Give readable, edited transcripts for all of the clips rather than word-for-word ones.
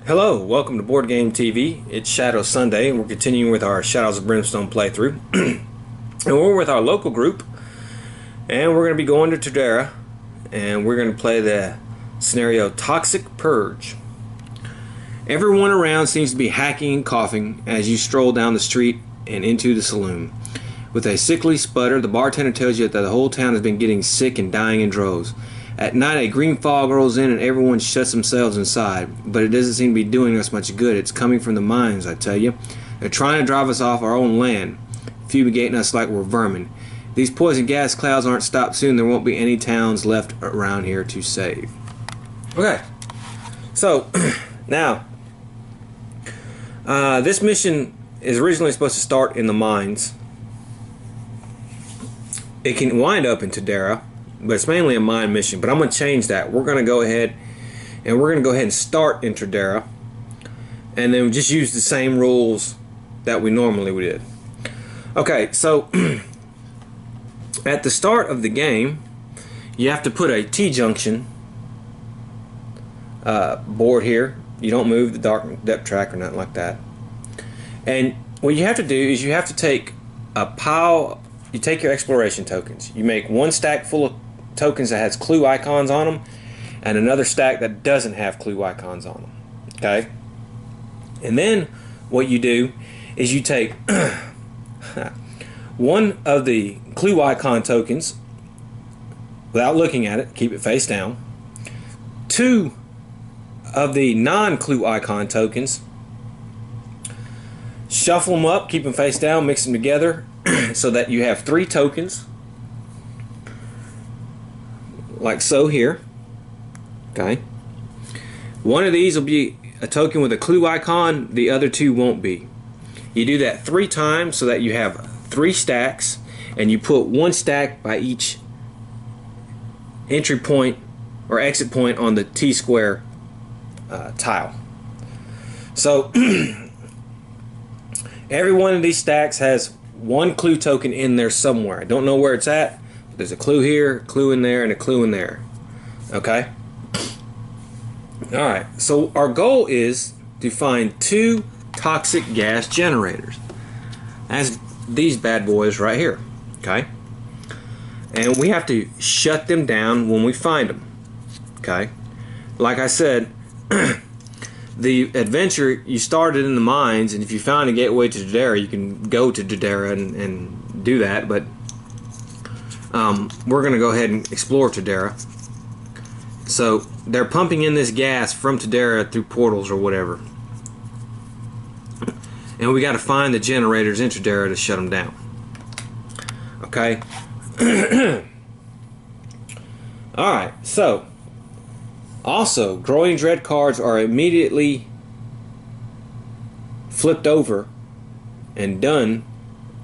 Hello, welcome to Board Game TV. It's Shadow Sunday, and we're continuing with our Shadows of Brimstone playthrough. And we're with our local group, and we're going to be going to Turdera, and we're going to play the scenario Toxic Purge. Everyone around seems to be hacking and coughing as you stroll down the street and into the saloon. With a sickly sputter, the bartender tells you that the whole town has been getting sick and dying in droves. At night, a green fog rolls in and everyone shuts themselves inside, but it doesn't seem to be doing us much good. It's coming from the mines, I tell you. They're trying to drive us off our own land, fumigating us like we're vermin. If these poison gas clouds aren't stopped soon, there won't be any towns left around here to save. Okay, so now, this mission is originally supposed to start in the mines. It can wind up in Turdera, but it's mainly a mine mission. But I'm going to change that. We're going to go ahead and start in Turdera, and then just use the same rules that we normally did. Okay, so at the start of the game, you have to put a T-junction board here. You don't move the dark depth track or nothing like that. And what you have to do is you have to take a pile. You take your exploration tokens. You make one stack full of tokens that has clue icons on them, and another stack that doesn't have clue icons on them. Okay? And then what you do is you take one of the clue icon tokens without looking at it, keep it face down. Two of the non-clue icon tokens, shuffle them up, keep them face down, mix them together so that you have three tokens, like so here. Okay, one of these will be a token with a clue icon, the other two won't be. You do that 3 times so that you have 3 stacks, and you put one stack by each entry point or exit point on the T-square tile. So every one of these stacks has one clue token in there somewhere. I don't know where it's at, but there's a clue here, a clue in there, and a clue in there. Okay? Alright, so our goal is to find 2 toxic gas generators. That's these bad boys right here. Okay? And we have to shut them down when we find them. Okay? Like I said, the adventure, you started in the mines, and if you found a gateway to Turdera, you can go to Turdera and do that, but we're going to go ahead and explore Turdera. So they're pumping in this gas from Turdera through portals or whatever, and we got to find the generators in Turdera to shut them down. Okay? Alright, so also, growing dread cards are immediately flipped over and done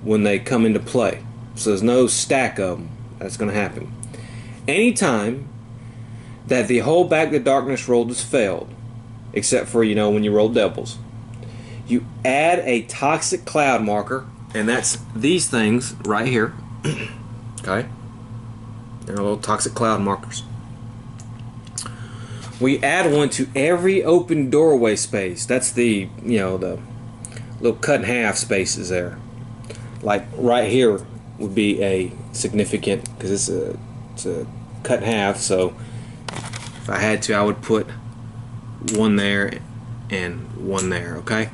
when they come into play. So there's no stack of them. That's going to happen. Anytime that the whole Back to Darkness roll has failed, except for, when you roll doubles, you add a toxic cloud marker, and that's these things right here. Okay? They're little toxic cloud markers. We add one to every open doorway space. That's the, the little cut in half spaces there. Like right here would be a significant, because it's a cut in half, so if I had to, I would put one there and one there, okay?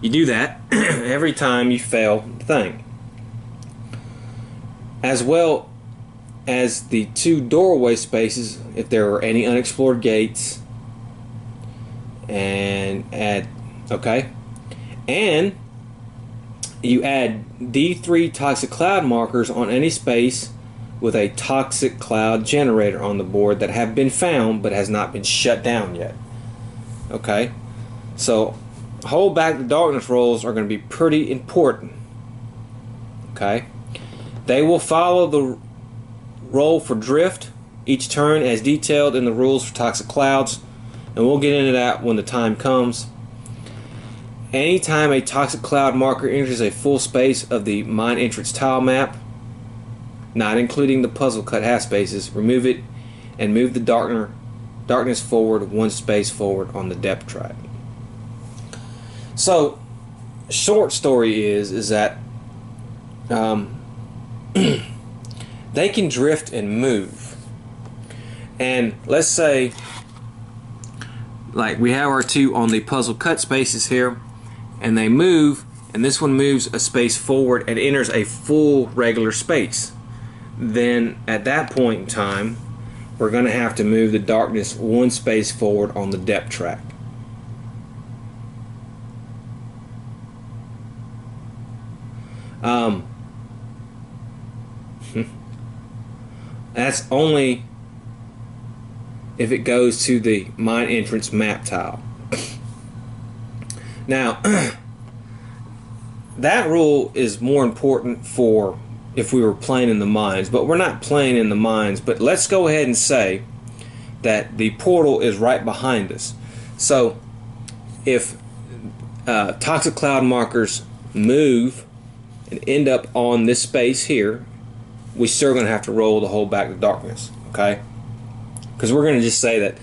You do that every time you fail the thing. As well as the 2 doorway spaces, if there are any unexplored gates, and add, okay, and you add D3 toxic cloud markers on any space with a toxic cloud generator on the board that have been found but has not been shut down yet. Okay, so whole Back to Darkness rolls are going to be pretty important. Okay, they will follow the roll for drift each turn as detailed in the rules for toxic clouds, and we'll get into that when the time comes. Anytime a toxic cloud marker enters a full space of the mine entrance tile map, not including the puzzle cut half spaces, remove it and move the darkness forward, 1 space forward on the depth track. So, short story is that they can drift and move. And let's say, like we have our 2 on the puzzle cut spaces here, and they move, and this one moves a space forward and enters a full regular space. Then at that point in time, we're going to have to move the darkness 1 space forward on the depth track. That's only if it goes to the mine entrance map tile. Now, that rule is more important for if we were playing in the mines, but we're not playing in the mines. But let's go ahead and say that the portal is right behind us. So if toxic cloud markers move and end up on this space here, we're still going to have to roll the hole back to darkness, okay? Because we're going to just say that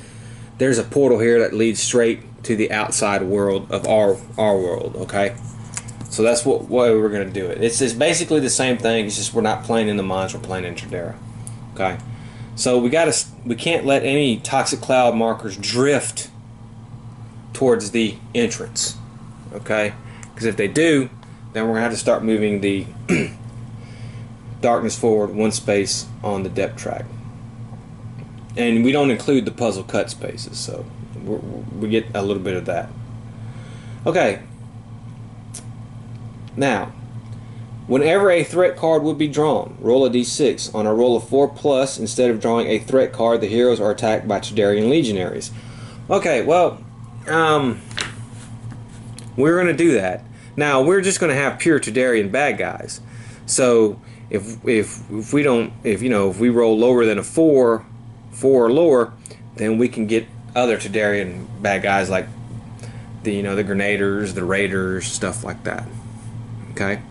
there's a portal here that leads straight to the outside world of our world, okay? So that's what way we're going to do it. It's basically the same thing. It's just we're not playing in the mines. We're playing in Tradera. Okay. So we can't let any toxic cloud markers drift towards the entrance. Okay. Because if they do, then we're going to have to start moving the darkness forward 1 space on the depth track. And we don't include the puzzle cut spaces, so we get a little bit of that. Okay. Now, whenever a threat card would be drawn, roll a d6. On a roll of 4+, instead of drawing a threat card, the heroes are attacked by Tradarian legionaries. Okay, well, we're going to do that. Now, we're just going to have pure Tradarian bad guys. So, if we roll lower than a 4 or lower, then we can get other Tradarian bad guys like the Grenaders, the Raiders, stuff like that. Okay.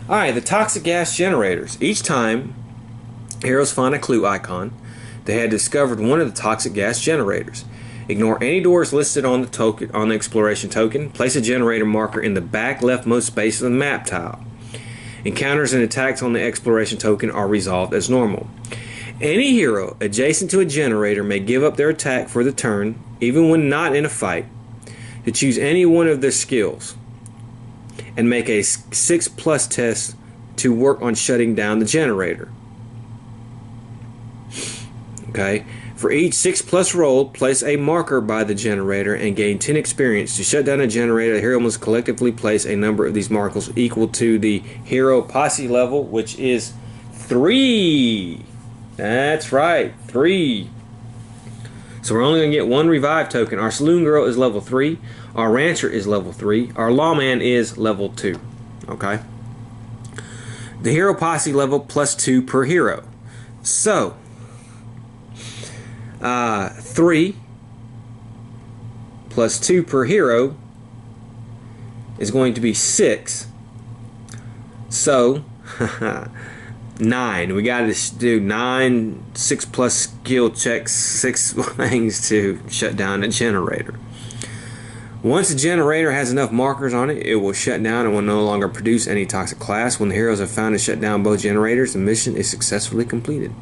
Alright, the toxic gas generators. Each time heroes find a clue icon, they had discovered one of the toxic gas generators. Ignore any doors listed on the exploration token. Place a generator marker in the back leftmost space of the map tile. Encounters and attacks on the exploration token are resolved as normal. Any hero adjacent to a generator may give up their attack for the turn, even when not in a fight, to choose any one of their skills and make a 6+ test to work on shutting down the generator. Okay. For each 6+ roll, place a marker by the generator and gain 10 experience. To shut down a generator, the hero must collectively place a number of these markers equal to the hero posse level, which is 3. That's right, 3. So we're only going to get 1 revive token. Our saloon girl is level 3. Our rancher is level 3. Our lawman is level 2. Okay. The hero posse level +2 per hero. So 3 plus 2 per hero is going to be 6. So 9. We got to do 9 6+ skill checks, 6 things to shut down a generator. Once the generator has enough markers on it, it will shut down and will no longer produce any toxic class. When the heroes have found and shut down both generators, the mission is successfully completed.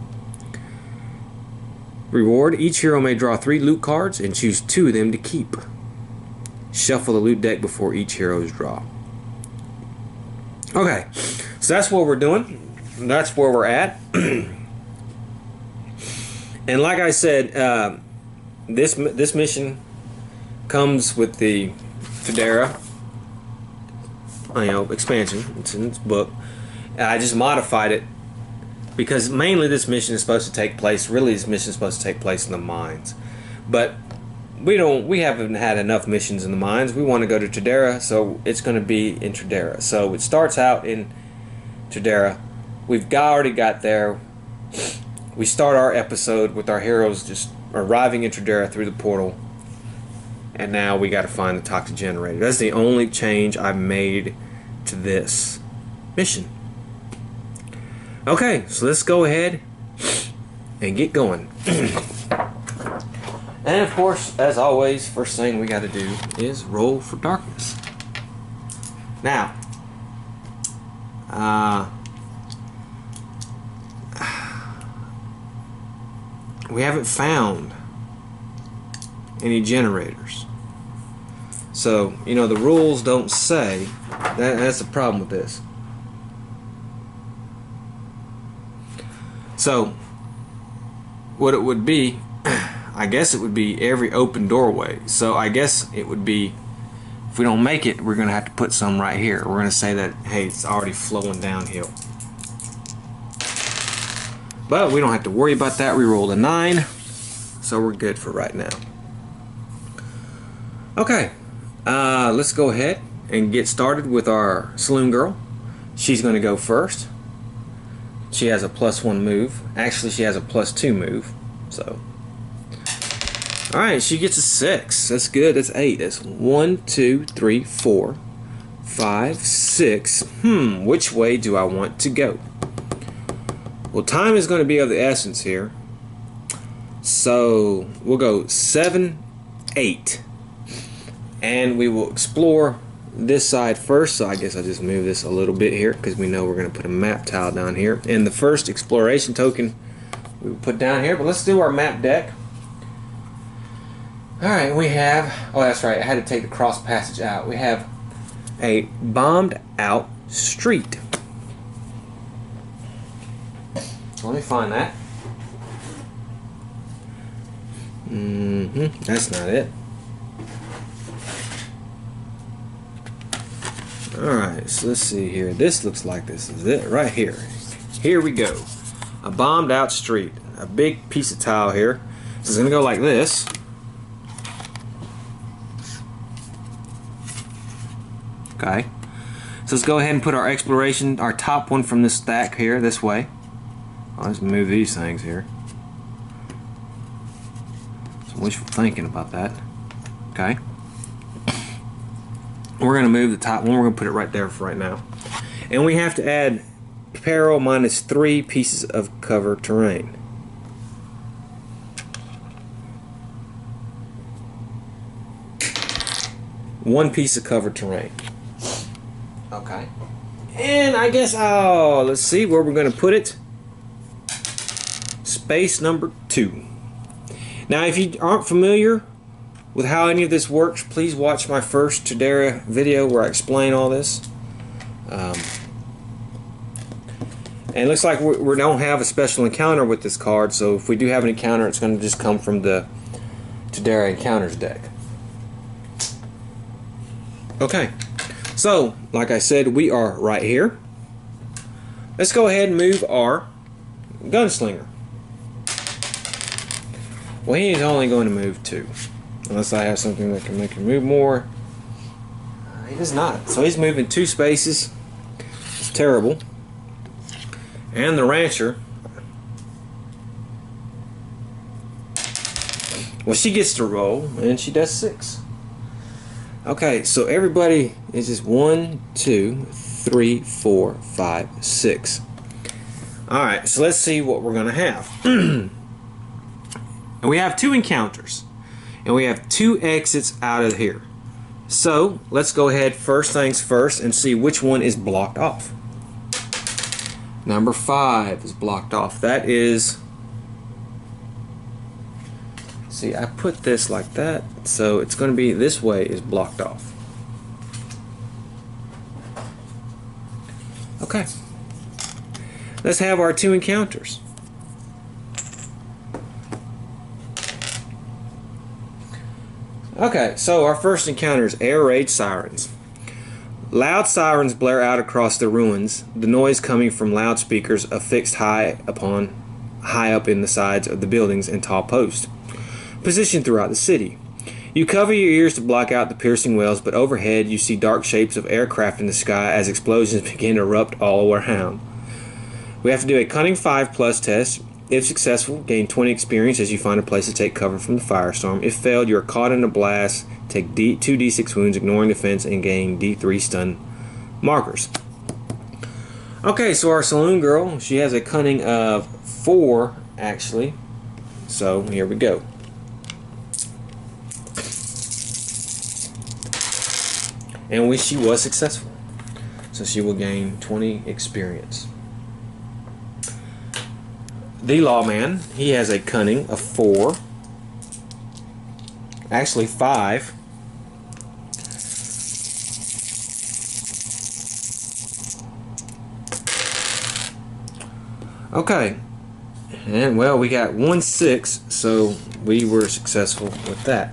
Reward: each hero may draw 3 loot cards and choose 2 of them to keep. Shuffle the loot deck before each hero's draw. Okay, so that's what we're doing. That's where we're at. And like I said, this mission comes with the Tradera expansion. It's in its book. I just modified it because mainly this mission is supposed to take place. Really, this mission is supposed to take place in the mines, but we haven't had enough missions in the mines. We want to go to Tradera, so it's going to be in Tradera. So it starts out in Tradera. We've already got there. We start our episode with our heroes just arriving in Tradera through the portal. And now we got to find the toxic generator. That's the only change I've made to this mission. Okay, so let's go ahead and get going. And of course, as always, first thing we got to do is roll for darkness. Now, we haven't found any generators. So, you know, the rules don't say that's the problem with this. So, what it would be, I guess it would be every open doorway. So I guess it would be, if we don't make it, we're going to have to put some right here. We're going to say that, hey, it's already flowing downhill. But we don't have to worry about that. We rolled a 9, so we're good for right now. Okay, let's go ahead and get started with our saloon girl. She's going to go first. She has a +1 move. Actually, she has a +2 move. So, alright, she gets a 6. That's good. That's 8. That's 1, 2, 3, 4, 5, 6. Which way do I want to go? Well, time is going to be of the essence here. So, we'll go 7, 8. And we will explore this side first. So I guess I'll just move this a little bit here because we know we're going to put a map tile down here. And the first exploration token we will put down here. But let's do our map deck. Alright, we have, oh that's right, I had to take the cross passage out. We have a bombed out street. Let me find that. That's not it. Alright, so let's see here. This looks like this is it right here. Here we go. A bombed out street. A big piece of tile here. So it's going to go like this. Okay. So let's go ahead and put our exploration, our top one from this stack here, this way. Let's move these things here. Some wishful thinking about that. Okay. We're going to move the top one. We're going to put it right there for right now. And we have to add peril -3 pieces of cover terrain. One piece of cover terrain. Okay. And I guess, let's see where we're going to put it. Space number 2. Now, if you aren't familiar with how any of this works, please watch my first Todera video where I explain all this. And it looks like we don't have a special encounter with this card, so if we do have an encounter, it's going to just come from the Todera Encounters deck. Okay, so like I said, we are right here. Let's go ahead and move our gunslinger. Well, he's only going to move 2. Unless I have something that can make him move more. He does not. So he's moving 2 spaces. It's terrible. And the rancher, well, she gets to roll, and she does 6. Okay, so everybody is just 1, 2, 3, 4, 5, 6. Alright, so let's see what we're going to have. And we have 2 encounters. And we have 2 exits out of here. So let's go ahead, first things first, and see which one is blocked off. Number 5 is blocked off. That is, see, I put this like that, so it's going to be this way is blocked off. Okay. Let's have our 2 encounters. Okay, so our first encounter is air raid sirens. Loud sirens blare out across the ruins, the noise coming from loudspeakers affixed high up in the sides of the buildings and tall posts, positioned throughout the city. You cover your ears to block out the piercing wails, but overhead you see dark shapes of aircraft in the sky as explosions begin to erupt all around. We have to do a Cunning 5+ test. If successful, gain 20 experience as you find a place to take cover from the firestorm. If failed, you are caught in a blast, take 2d6 wounds, ignoring defense, and gain d3 stun markers. Okay, so our saloon girl, she has a cunning of 4, actually. So, here we go. And she was successful. So she will gain 20 experience. The lawman, he has a cunning of 4. Actually 5. Okay. And well, we got 1 6, so we were successful with that.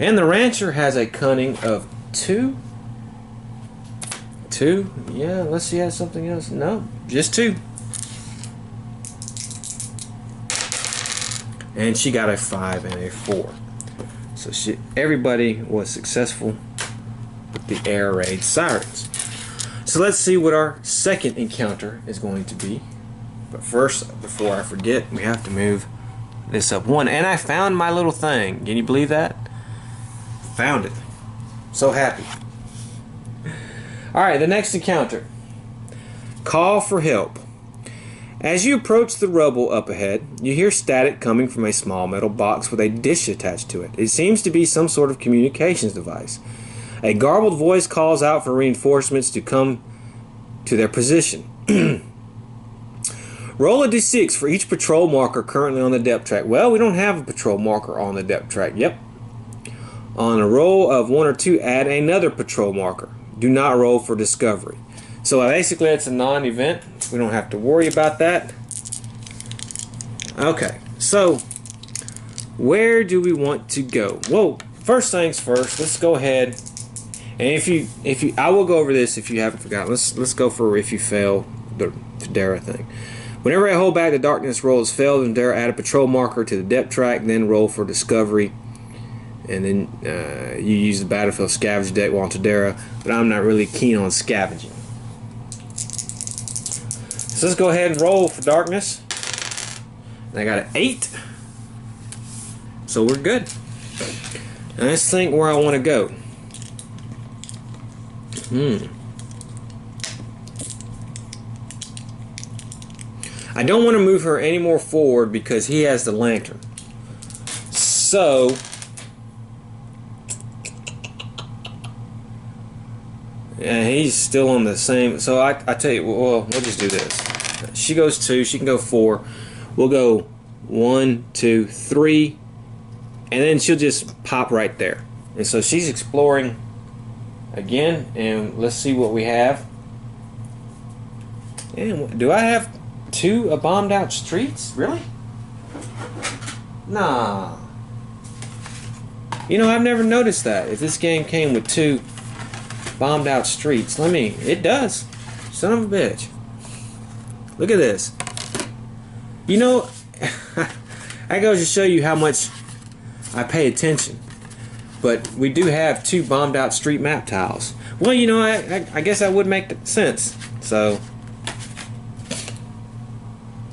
And the rancher has a cunning of 2. 2? Yeah, let's see, has something else. No, just 2. And she got a 5 and a 4. So everybody was successful with the air raid sirens. So let's see what our second encounter is going to be. But first, before I forget, we have to move this up 1. And I found my little thing. Can you believe that? Found it. So happy. Alright, the next encounter. Call for help. As you approach the rubble up ahead, you hear static coming from a small metal box with a dish attached to it. It seems to be some sort of communications device. A garbled voice calls out for reinforcements to come to their position. Roll a d6 for each patrol marker currently on the depth track. Well, we don't have a patrol marker on the depth track. Yep. On a roll of 1 or 2, add another patrol marker. Do not roll for discovery. So basically it's a non-event. We don't have to worry about that. Okay, so where do we want to go? Well, first things first, let's go ahead. And if you I will go over this if you haven't forgotten. Let's go for if you fail the Dara thing. Whenever I hold back, the darkness roll is failed, and Dara add a patrol marker to the depth track, then roll for discovery. And then you use the battlefield scavenge deck while on Tadera, but I'm not really keen on scavenging. So let's go ahead and roll for darkness. And I got an 8. So we're good. Now let's think where I want to go. I don't want to move her any more forward because he has the lantern. So and he's still on the same. So I tell you, well, we'll just do this. She goes 2. She can go 4. We'll go 1, 2, 3, and then she'll just pop right there. And so she's exploring again, and let's see what we have. And do I have 2 bombed out streets? Really? Nah. You know, I've never noticed that. If this game came with 2 bombed out streets. It does. Son of a bitch. Look at this. You know, that goes to show you how much I pay attention. But we do have 2 bombed out street map tiles. Well, you know, I guess that would make sense. So,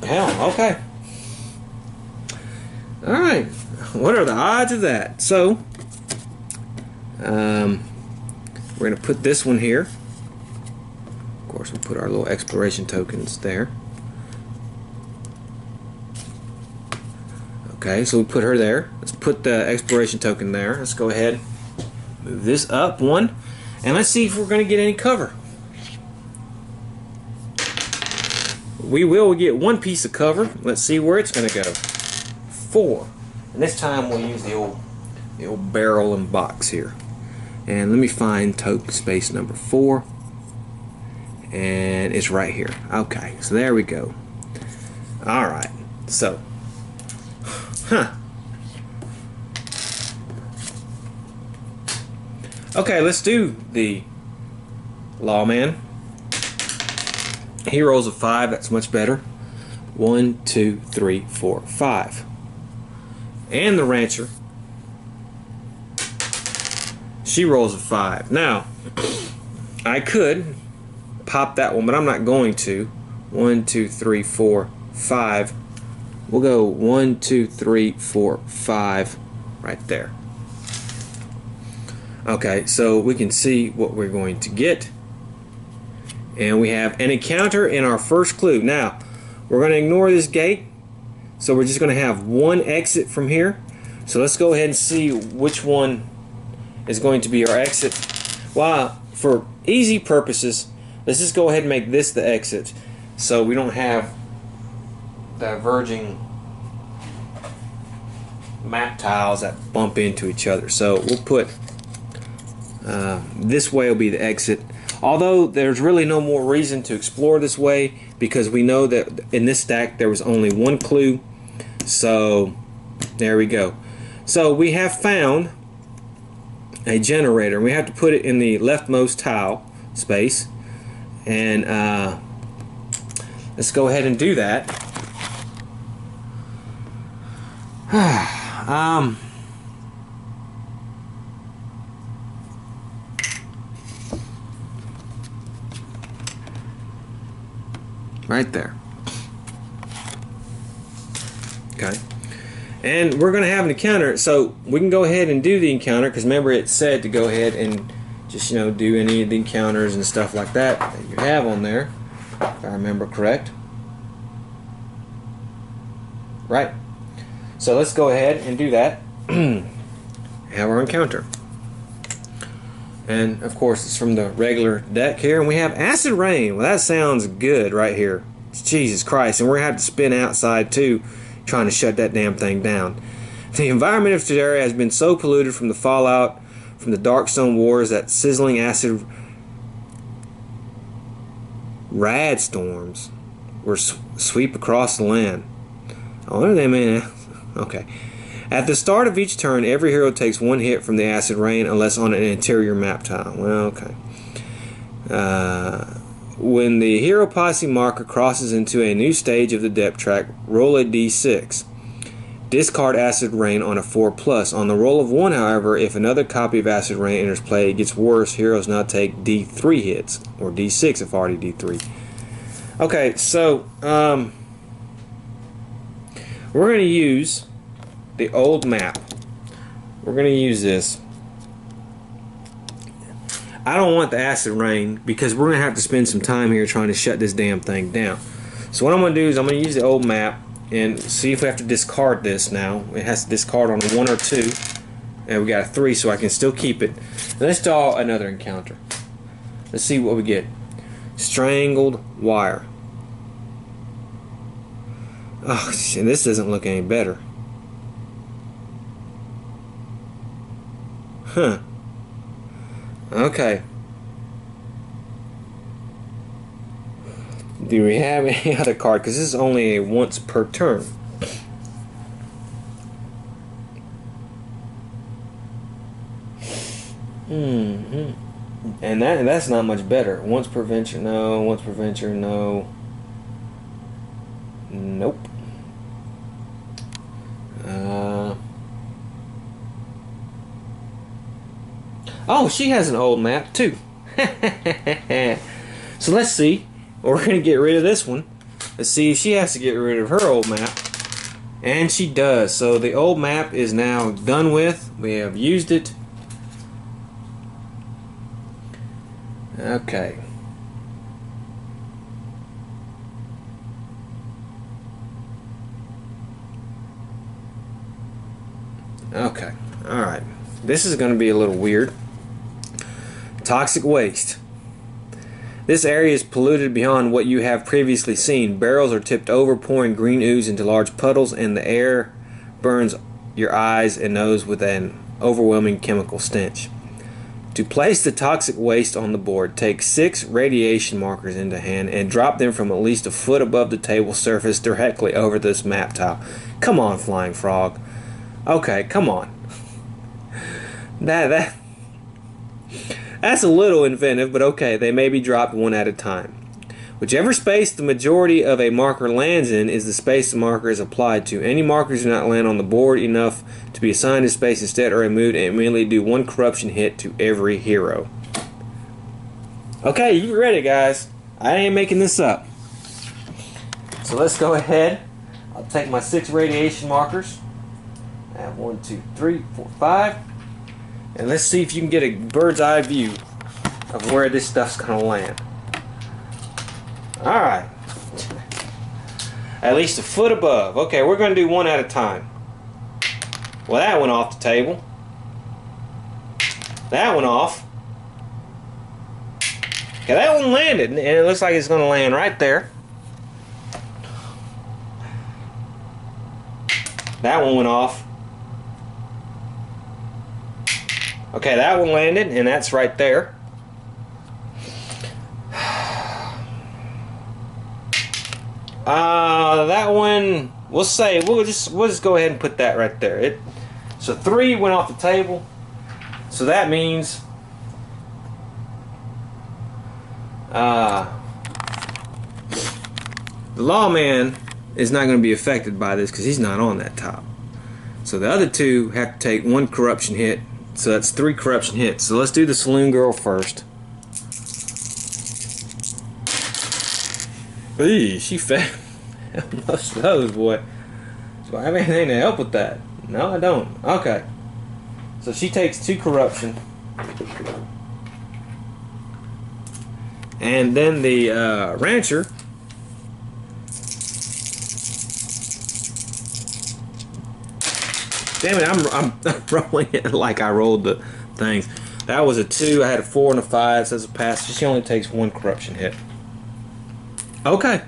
hell, okay. Alright. What are the odds of that? So, we're going to put this one here. Of course, we'll put our little exploration tokens there. Okay, so we put her there. Let's put the exploration token there. Let's go ahead, move this up 1, and let's see if we're going to get any cover. We will get 1 piece of cover. Let's see where it's going to go. 4. And this time we'll use the old barrel and box here. And let me find token space number 4. And it's right here. Okay, so there we go. Alright, so. Okay, let's do the lawman. He rolls a 5, that's much better. 1, 2, 3, 4, 5. And the rancher. She rolls a 5. Now, I could pop that one, but I'm not going to. 1, 2, 3, 4, 5. We'll go 1, 2, 3, 4, 5 right there. Okay, so we can see what we're going to get. And we have an encounter in our first clue. Now, we're going to ignore this gate. So we're just going to have 1 exit from here. So let's go ahead and see which one is going to be our exit. Well, for easy purposes, let's just go ahead and make this the exit, so we don't have diverging map tiles that bump into each other. So we'll put this way will be the exit. Although there's really no more reason to explore this way, because we know that in this stack there was only one clue. So there we go. So we have found a generator. We have to put it in the leftmost tile space, and let's go ahead and do that. Right there. Okay. And we're going to have an encounter, so we can go ahead and do the encounter, because remember it said to go ahead and just, you know, do any of the encounters and stuff like that you have on there, if I remember correct. Right. So let's go ahead and do that. Have our encounter. And of course it's from the regular deck here, and we have acid rain. Well, that sounds good right here. Jesus Christ. And we're going to have to spin outside too, trying to shut that damn thing down. The environment of Terraria has been so polluted from the fallout from the Darkstone Wars that sizzling acid rad storms were sweep across the land. Oh, they mean? Okay. At the start of each turn, every hero takes one hit from the acid rain unless on an interior map tile. Well, okay. When the hero posse marker crosses into a new stage of the depth track, roll a d6. Discard acid rain on a 4+. On the roll of 1, however, if another copy of acid rain enters play, it gets worse. Heroes now take d3 hits, or d6 if already d3. Okay, so we're going to use the old map. We're going to use this. I don't want the acid rain because we're going to have to spend some time here trying to shut this damn thing down. So what I'm going to do is I'm going to use the old map and see if we have to discard this now. It has to discard on a 1 or 2. And we got a 3, so I can still keep it. Let's draw another encounter. Let's see what we get. Strangled wire. Oh, shit, this doesn't look any better. Huh. Okay. Do we have any other card? Because this is only a once per turn. And that's not much better. Once per venture, no. Once per venture, no. Nope. Oh, she has an old map too. So let's see. We're going to get rid of this one. Let's see if she has to get rid of her old map. And she does. So the old map is now done with. We have used it. Okay. Okay. Alright. This is going to be a little weird. Toxic waste. This area is polluted beyond what you have previously seen. Barrels are tipped over, pouring green ooze into large puddles, and the air burns your eyes and nose with an overwhelming chemical stench. To place the toxic waste on the board, take 6 radiation markers into hand and drop them from at least a foot above the table surface directly over this map tile. Come on, Flying Frog. Okay, come on. That's a little inventive, but okay, they may be dropped one at a time. Whichever space the majority of a marker lands in is the space the marker is applied to. Any markers do not land on the board enough to be assigned a space instead are removed and immediately do 1 corruption hit to every hero. Okay, you ready, guys? I ain't making this up. So let's go ahead. I'll take my 6 radiation markers. I have 1, 2, 3, 4, 5. And let's see if you can get a bird's eye view of where this stuff's going to land. Alright. At least a foot above. Okay, we're going to do 1 at a time. Well, that went off the table. That went off. Okay, that one landed, and it looks like it's going to land right there. That one went off. Okay, that one landed, and that's right there. That one, we'll just go ahead and put that right there. So 3 went off the table. So that means the lawman is not going to be affected by this because he's not on that top. So the other 2 have to take 1 corruption hit. So that's 3 corruption hits. So let's do the saloon girl first. Eee, she failed most of those, boy. Do I have anything to help with that? No, I don't. Okay. So she takes 2 corruption. And then the rancher damn it, I'm rolling it like I rolled the things. That was a 2. I had a 4 and a 5. So that's a pass. She only takes 1 corruption hit. Okay.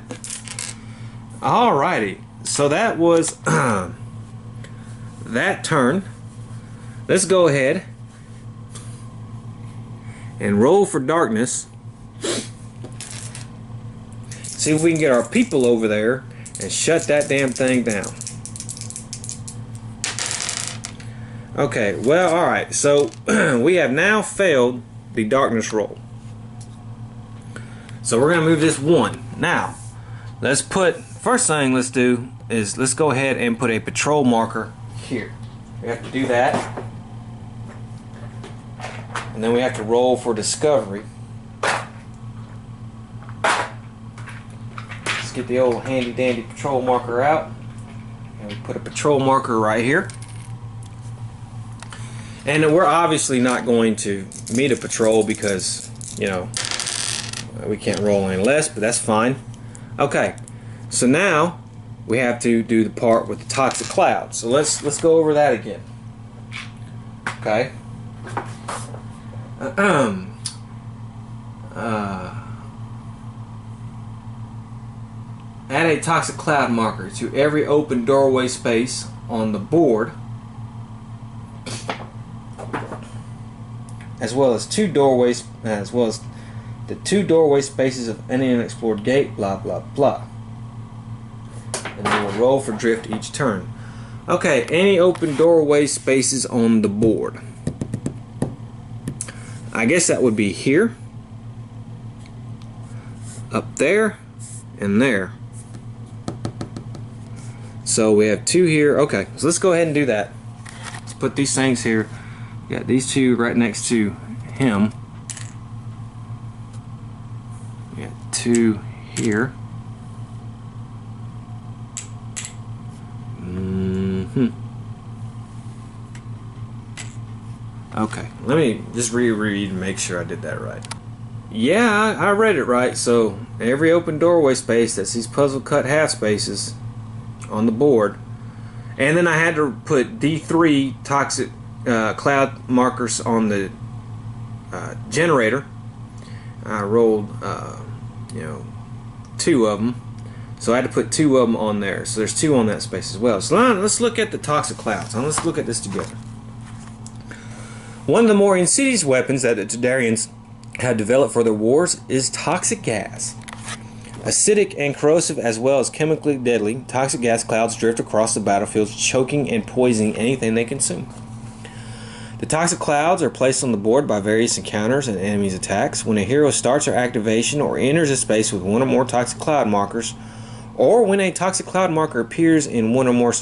Alrighty. So that was that turn. Let's go ahead and roll for darkness. See if we can get our people over there and shut that damn thing down. Okay, well, alright. So we have now failed the darkness roll. So we're going to move this 1. Now, let's put, first thing let's do is let's go ahead and put a patrol marker here. We have to do that. And then we have to roll for discovery. Let's get the old handy dandy patrol marker out. And we put a patrol marker right here. And we're obviously not going to meet a patrol because, you know, we can't roll any less, but that's fine. Okay, so now we have to do the part with the toxic cloud. So let's go over that again. Okay. Add a toxic cloud marker to every open doorway space on the board, as well as 2 doorways, as well as the 2 doorway spaces of any unexplored gate, blah blah blah. And then we'll roll for drift each turn. Okay, any open doorway spaces on the board. I guess that would be here, up there, and there. So we have 2 here. Okay, so let's go ahead and do that. Let's put these things here. We got these 2 right next to him. We got 2 here. Okay, let me just reread and make sure I did that right. Yeah, I read it right. So every open doorway space that's these puzzle cut half spaces on the board, and then I had to put D3 toxic cloud markers on the generator. I rolled, 2 of them, so I had to put 2 of them on there. So there's 2 on that space as well. So now let's look at the toxic clouds. Now let's look at this together. One of the more insidious weapons that the Tadarians have developed for their wars is toxic gas. Acidic and corrosive as well as chemically deadly, toxic gas clouds drift across the battlefields, choking and poisoning anything they consume. The toxic clouds are placed on the board by various encounters and enemies' attacks. When a hero starts their activation or enters a space with 1 or more toxic cloud markers, or when a toxic cloud marker appears in 1 or more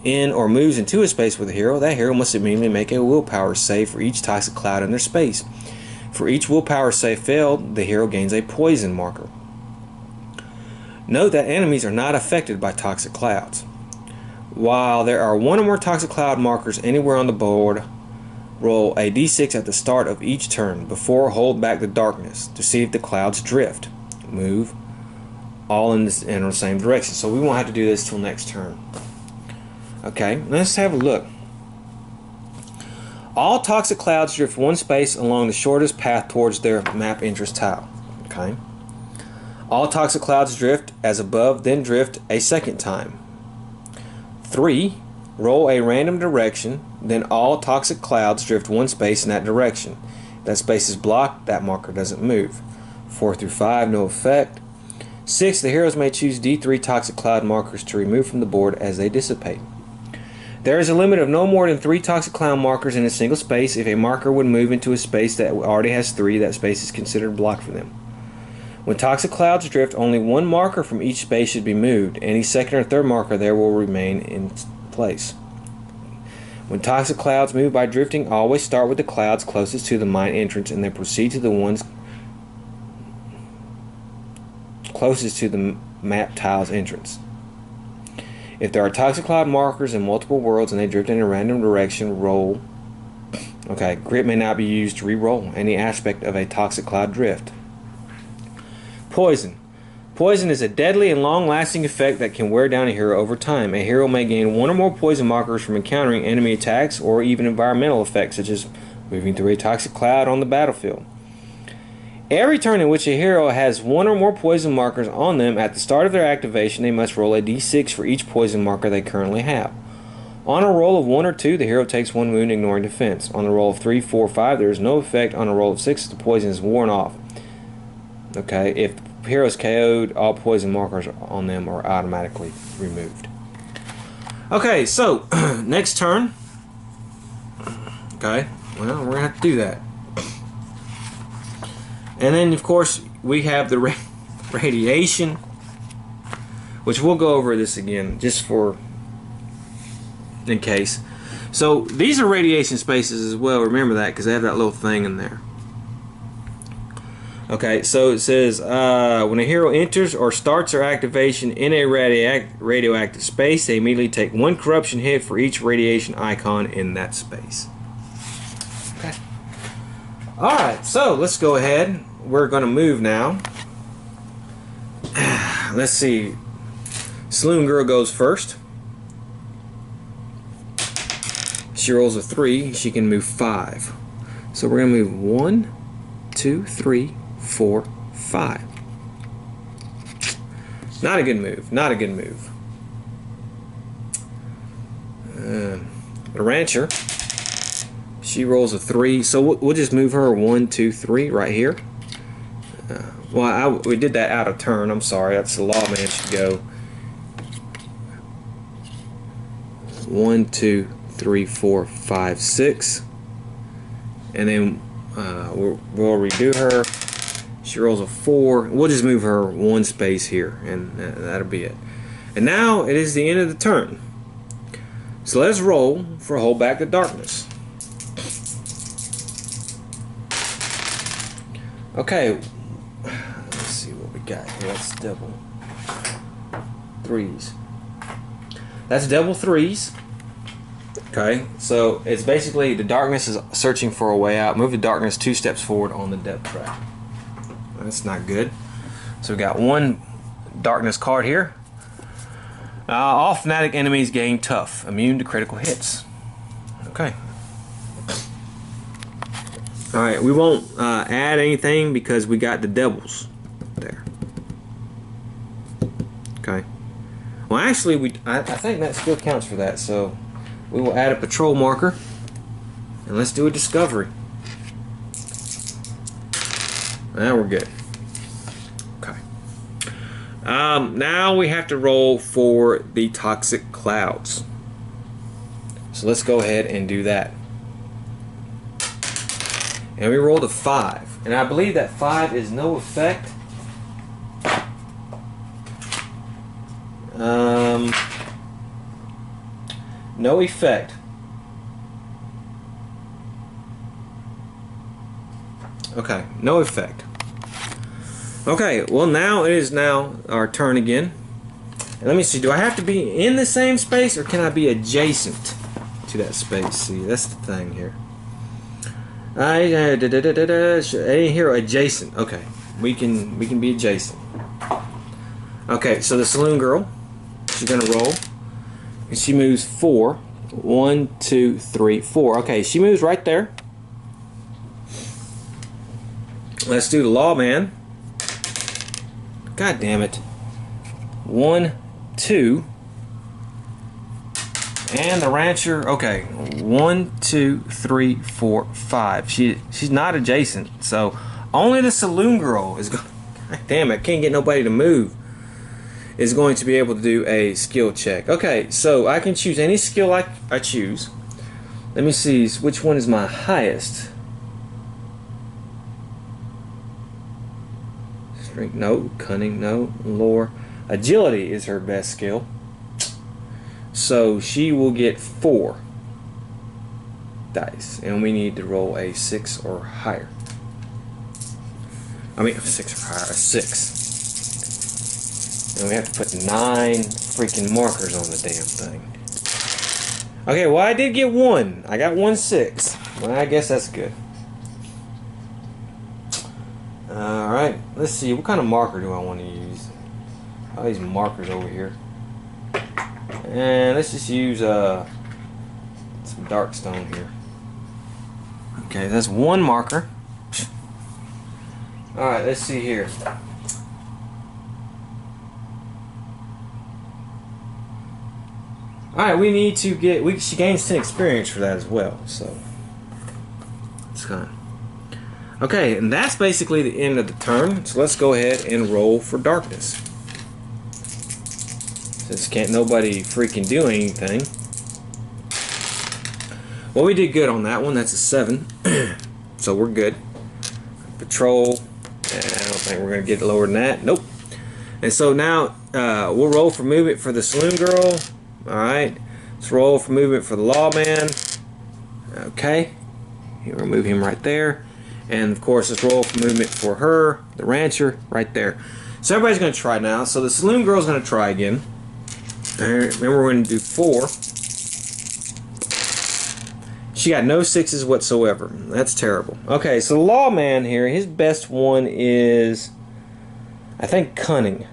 or moves into a space with a hero, that hero must immediately make a willpower save for each toxic cloud in their space. For each willpower save failed, the hero gains a poison marker. Note that enemies are not affected by toxic clouds. While there are 1 or more toxic cloud markers anywhere on the board, roll a d6 at the start of each turn before hold back the darkness to see if the clouds drift, move, all in the same direction. So we won't have to do this till next turn. Okay, let's have a look. All toxic clouds drift one space along the shortest path towards their map entrance tile. Okay. All toxic clouds drift as above, then drift a second time. 3. Roll a random direction, then all toxic clouds drift one space in that direction. If that space is blocked, that marker doesn't move. 4 through 5, no effect. 6. The heroes may choose D3 toxic cloud markers to remove from the board as they dissipate. There is a limit of no more than 3 toxic cloud markers in a single space. If a marker would move into a space that already has 3, that space is considered blocked for them. When toxic clouds drift, only one marker from each space should be moved. Any second or third marker there will remain in place. When toxic clouds move by drifting, always start with the clouds closest to the mine entrance and then proceed to the ones closest to the map tile's entrance. If there are toxic cloud markers in multiple worlds and they drift in a random direction, roll. Okay, grit may not be used to re-roll any aspect of a toxic cloud drift. Poison. Poison is a deadly and long-lasting effect that can wear down a hero over time. A hero may gain 1 or more poison markers from encountering enemy attacks or even environmental effects such as moving through a toxic cloud on the battlefield. Every turn in which a hero has 1 or more poison markers on them at the start of their activation, they must roll a d6 for each poison marker they currently have. On a roll of 1 or 2, the hero takes 1 wound, ignoring defense. On a roll of 3, 4, 5, there is no effect. On a roll of 6, the poison is worn off. Okay, if the hero is KO'd, all poison markers on them are automatically removed. Okay, so next turn. Okay, well, we're going to have to do that. And then, of course, we have the radiation, which we'll go over this again just for in case. So these are radiation spaces as well. Remember that because they have that little thing in there. Okay, so it says when a hero enters or starts their activation in a radioactive space, they immediately take 1 corruption hit for each radiation icon in that space. Okay. Alright, so let's go ahead. We're going to move now. Let's see. Saloon Girl goes first. She rolls a 3. She can move 5. So we're going to move 1, 2, 3, 4, 5. Not a good move. Not a good move. The Rancher. She rolls a 3. So we'll just move her 1, 2, 3 right here. Well, we did that out of turn. I'm sorry. That's the lawman should go 1, 2, 3, 4, 5, 6. And then we'll redo her. She rolls a 4. We'll just move her 1 space here, and that'll be it. And now it is the end of the turn. So let's roll for Hold Back the Darkness. Okay, let's see what we got here. That's double 3s. That's double 3s. Okay, so it's basically the darkness is searching for a way out. Move the darkness 2 steps forward on the depth track. That's not good. So we got 1 darkness card here. All fanatic enemies gain tough, immune to critical hits. Okay. Alright, we won't add anything because we got the devils there. Okay. Well, actually, I think that still counts for that, so we will add a patrol marker and let's do a discovery. Now we're good. Okay. Now we have to roll for the toxic clouds. So let's go ahead and do that. And we rolled a 5. And I believe that 5 is no effect. No effect. Okay, no effect. Okay, well now it is now our turn again. And let me see, do I have to be in the same space or can I be adjacent to that space? See, that's the thing here. Any hero adjacent. Okay, we can be adjacent. Okay, so the Saloon Girl, she's gonna roll, And she moves 4. 1, 2, 3, 4. Okay, she moves right there. Let's do the lawman. God damn it. 1, 2. And the rancher. Okay, 1, 2, 3, 4, 5. She's not adjacent, so only the saloon girl is going. God damn it! Can't get nobody to move. Is going to be able to do a skill check. Okay, so I can choose any skill I choose. Let me see which one is my highest. Strength, no. Cunning, no. Lore. Agility is her best skill. So she will get 4 dice. And we need to roll a 6 or higher. I mean, 6 or higher. A 6. And we have to put 9 freaking markers on the damn thing. Okay, well, I did get 1. I got 1 6. Well, I guess that's good. Alright, let's see. What kind of marker do I want to use? All these markers over here. And let's just use some dark stone here. Okay, that's 1 marker. Alright, let's see here. Alright, we need to get... she gains 10 experience for that as well, so... it's fine. Okay, and that's basically the end of the turn, so let's go ahead and roll for darkness. Since can't nobody freaking do anything. Well, we did good on that one. That's a 7. So we're good. Patrol. I don't think we're going to get lower than that. Nope. And so now we'll roll for movement for the saloon girl. Alright. Let's roll for movement for the lawman. Okay. We'll move him right there. And of course, let's roll for movement for her, the rancher, right there. So everybody's going to try now. So the saloon girl's going to try again. Remember, we're going to do 4. She got no 6s whatsoever. That's terrible. Okay, so the lawman here, his best one is, I think, cunning.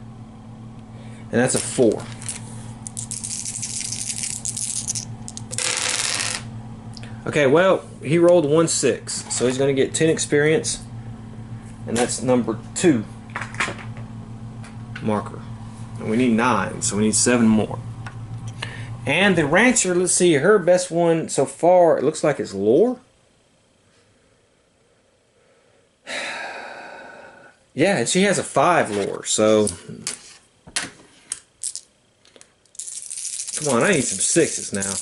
And that's a 4. Okay, well, he rolled 1 6. So he's going to get 10 experience. And that's number 2 marker. And we need 9, so we need 7 more. And the rancher, let's see, her best one so far, it looks like it's lore. Yeah, she has a 5 lore, so... come on, I need some 6s now.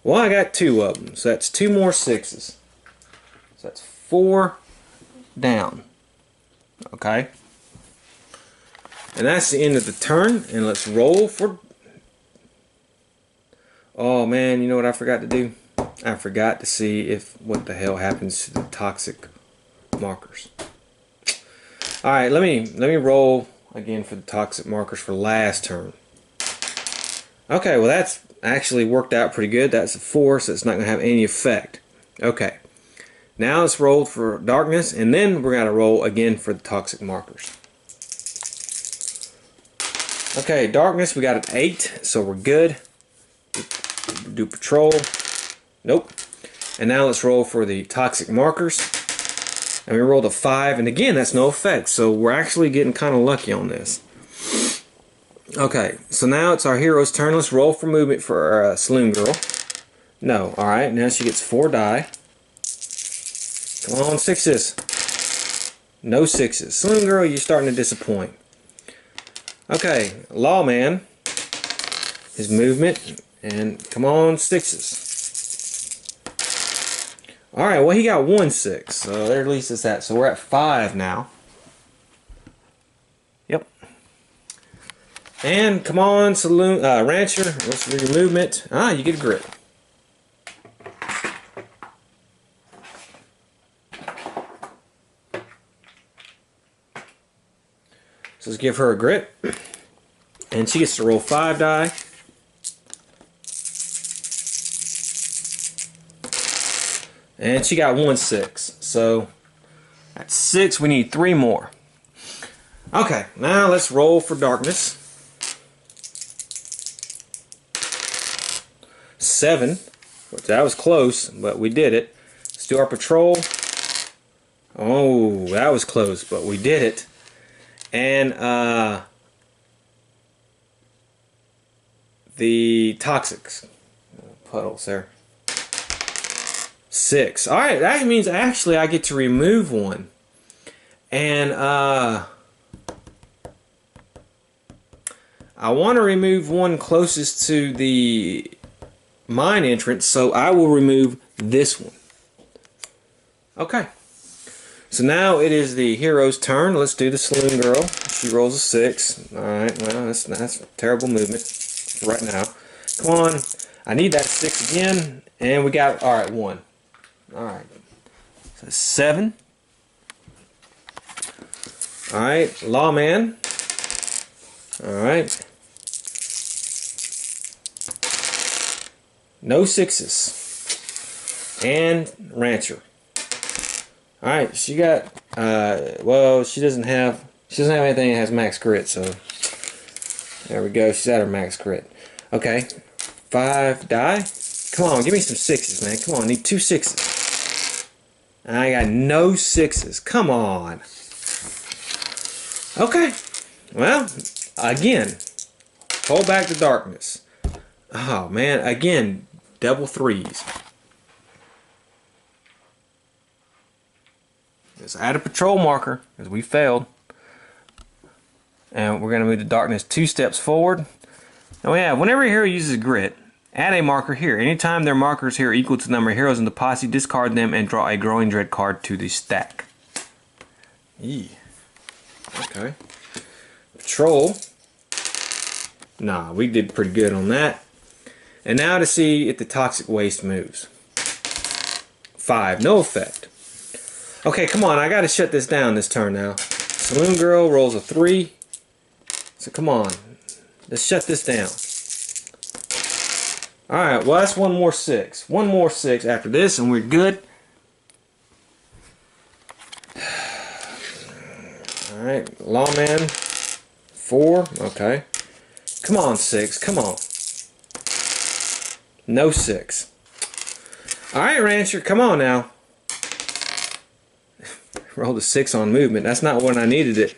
Well, I got 2 of them, so that's 2 more 6s. So that's 4 down. Okay? And that's the end of the turn, and let's roll for... oh man, you know what I forgot to do? I forgot to see what the hell happens to the toxic markers. Alright, let me roll again for the toxic markers for last turn. Okay, well that's actually worked out pretty good. That's a 4, so it's not going to have any effect. Okay. Now let's roll for darkness, and then we're going to roll again for the toxic markers. Okay, darkness, we got an 8, so we're good. Do patrol. Nope. And now let's roll for the toxic markers. And we rolled a 5, and again, that's no effect, so we're actually getting kind of lucky on this. Okay, so now it's our hero's turn. Let's roll for movement for our saloon girl. No, alright, now she gets 4 die. Come on, 6s. No 6s. Saloon girl, you're starting to disappoint. Okay, lawman. His movement. And come on, 6s. Alright, well he got 1 6. So there at least is that. So we're at 5 now. Yep. And come on, saloon rancher. Let's do your movement. Ah, you get a grit. So let's give her a grit. And she gets to roll 5 die. And she got 1 6. So at 6, we need 3 more. Okay, now let's roll for darkness. 7, which that was close, but we did it. Let's do our patrol. Oh, that was close, but we did it. And the toxics. Puddles there. 6. Alright, that means actually I get to remove one. And I want to remove one closest to the mine entrance, so I will remove this one. Okay. So now it is the hero's turn. Let's do the saloon girl. She rolls a 6. Alright, well, that's a terrible movement right now. Come on. I need that 6 again. And we got, alright, 1. Alright. So 7. Alright, lawman. Alright. No 6s. And rancher. Alright, she got well, she doesn't have anything that has max crit, so there we go, she's at her max crit. Okay. 5 die. Come on, give me some 6s, man. Come on, I need 2 6s. And I got no 6s. Come on. Okay. Well, again, hold back the darkness. Oh man, again, double 3s. Let's add a patrol marker, because we failed. And we're going to move the darkness 2 steps forward. Now we have, whenever a hero uses grit, add a marker here. Anytime their markers here are equal to the number of heroes in the posse, discard them and draw a Growing Dread card to the stack. Eee. Okay. Patrol. Nah, we did pretty good on that. And now to see if the toxic waste moves. 5, no effect. Okay, come on, I gotta shut this down this turn now. Saloon girl rolls a 3. So come on, let's shut this down. Alright, well that's 1 more 6. 1 more 6 after this and we're good. Alright, lawman. 4, okay. Come on, 6, come on. No 6. Alright, rancher, come on now. Rolled a 6 on movement. That's not when I needed it.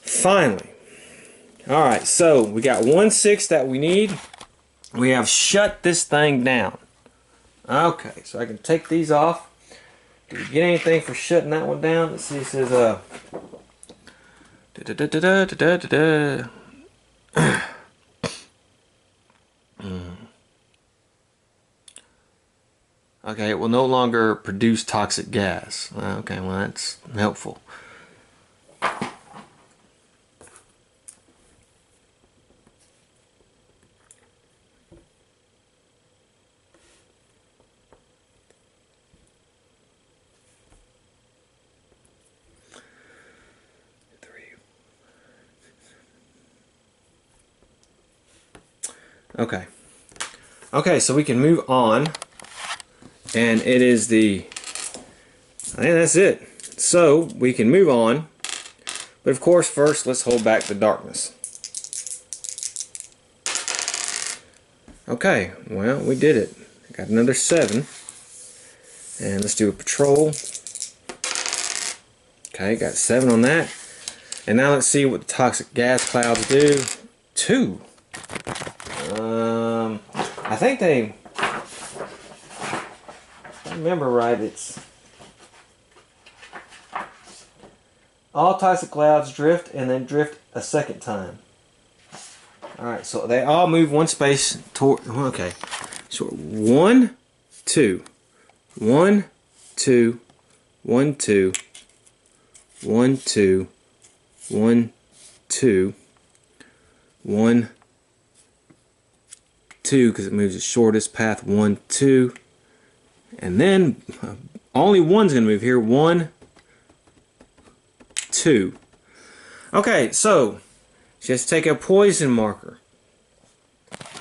Finally. Alright, so we got 1 6 that we need. We have shut this thing down. Okay, so I can take these off. Did we get anything for shutting that one down? Let's see, it says okay, it will no longer produce toxic gas. Okay, well that's helpful. Okay. Okay, so we can move on. And it is the... and that's it. So, we can move on. But of course, first, let's hold back the darkness. Okay, well, we did it. Got another 7. And let's do a patrol. Okay, got 7 on that. And now let's see what the toxic gas clouds do. 2. I think they... if I remember right, it's... all toxic clouds drift and then drift a second time. Alright, so they all move 1 space toward... okay. So 1, 2. 1, 2. 1, 2. 1, 2. 1, 2. 1, 2, because it moves the shortest path. 1, 2. And then only one's going to move here. 1, 2. Okay, so she has to take a poison marker.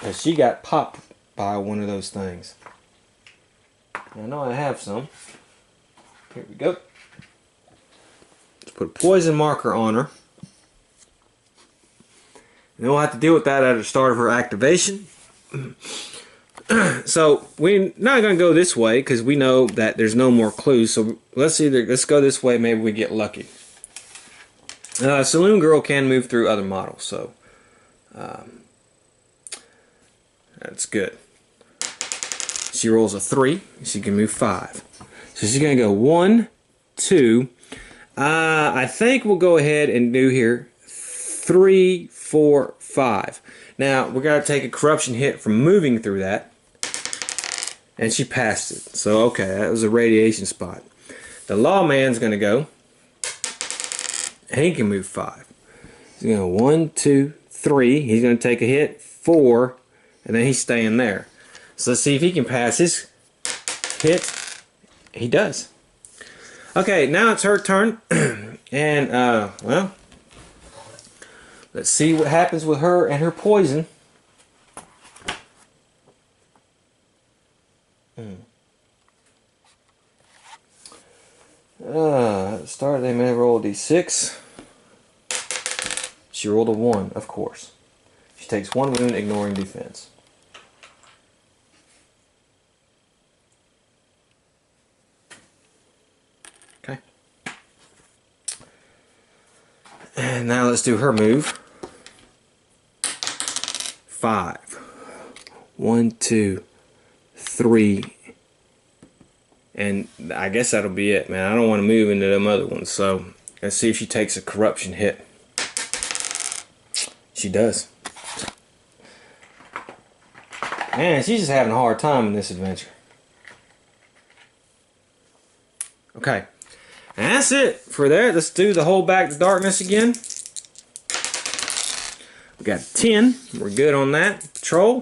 And she got popped by one of those things. I know I have some. Here we go. Let's put a poison marker on her. And we'll have to deal with that at the start of her activation. So we're not going to go this way because we know that there's no more clues. So let's go this way. Maybe we get lucky. Saloon Girl can move through other models, so that's good. She rolls a 3. She can move 5. So she's going to go 1, 2. I think we'll go ahead and do here 3, 4, 5. Now we're going to take a corruption hit from moving through that, and she passed it. So okay, that was a radiation spot. The Lawman's going to go, and he can move 5. He's going to go 1, 2, 3. He's going to take a hit, 4, and then he's staying there. So let's see if he can pass his hit. He does. Okay, now it's her turn, and well, let's see what happens with her and her poison. At the start, they may roll a d6. She rolled a 1, of course. She takes 1 wound, ignoring defense. Okay. And now let's do her move. 5. 1, 2, 3. And I guess that'll be it, man. I don't want to move into them other ones. So let's see if she takes a corruption hit. She does. Man, she's just having a hard time in this adventure. Okay. And that's it for there. Let's do the whole back to darkness again. We got 10. We're good on that. Patrol.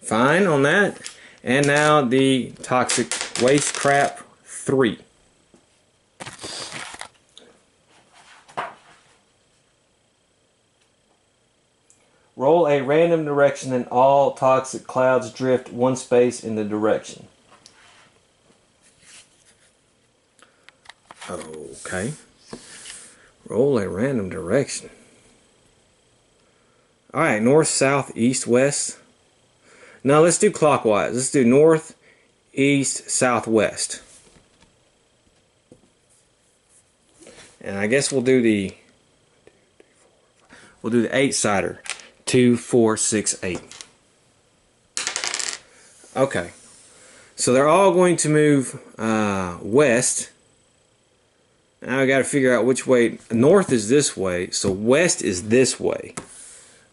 Fine on that. And now the toxic waste crap 3. Roll a random direction and all toxic clouds drift 1 space in the direction. Okay. Roll a random direction. Alright, north, south, east, west. Now let's do clockwise. Let's do north, east, southwest. And I guess we'll do the 8-sider. 2, 4, 6, 8. Okay. So they're all going to move west. Now I got to figure out which way. North is this way, so west is this way.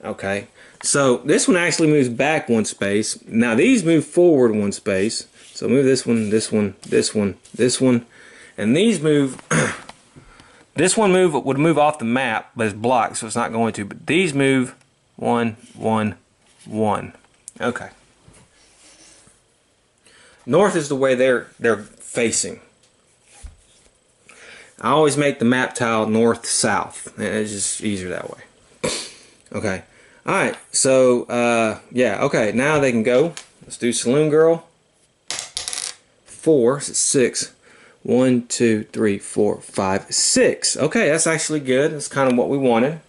Okay. So this one actually moves back 1 space. Now these move forward 1 space. So move this one, this one, this one, this one, and these move. This one would move off the map, but it's blocked, so it's not going to. But these move 1, 1, 1. Okay. North is the way they're facing. I always make the map tile north-south. It's just easier that way. Okay. Alright, so, yeah, okay, now they can go. Let's do Saloon Girl. 4, 6. 1, 2, 3, 4, 5, 6. Okay, that's actually good. That's kind of what we wanted.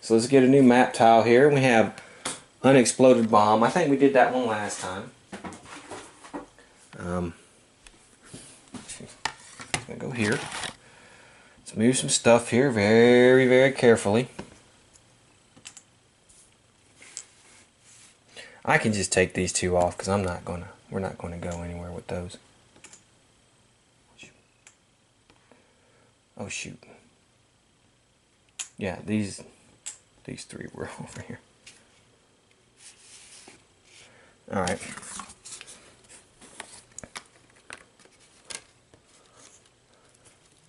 So let's get a new map tile here. We have Unexploded Bomb. I think we did that one last time. I'm going to go here. Let's move some stuff here very, very carefully. I can just take these 2 off because we're not going to go anywhere with those. Oh shoot. Yeah, these 3 were over here. Alright.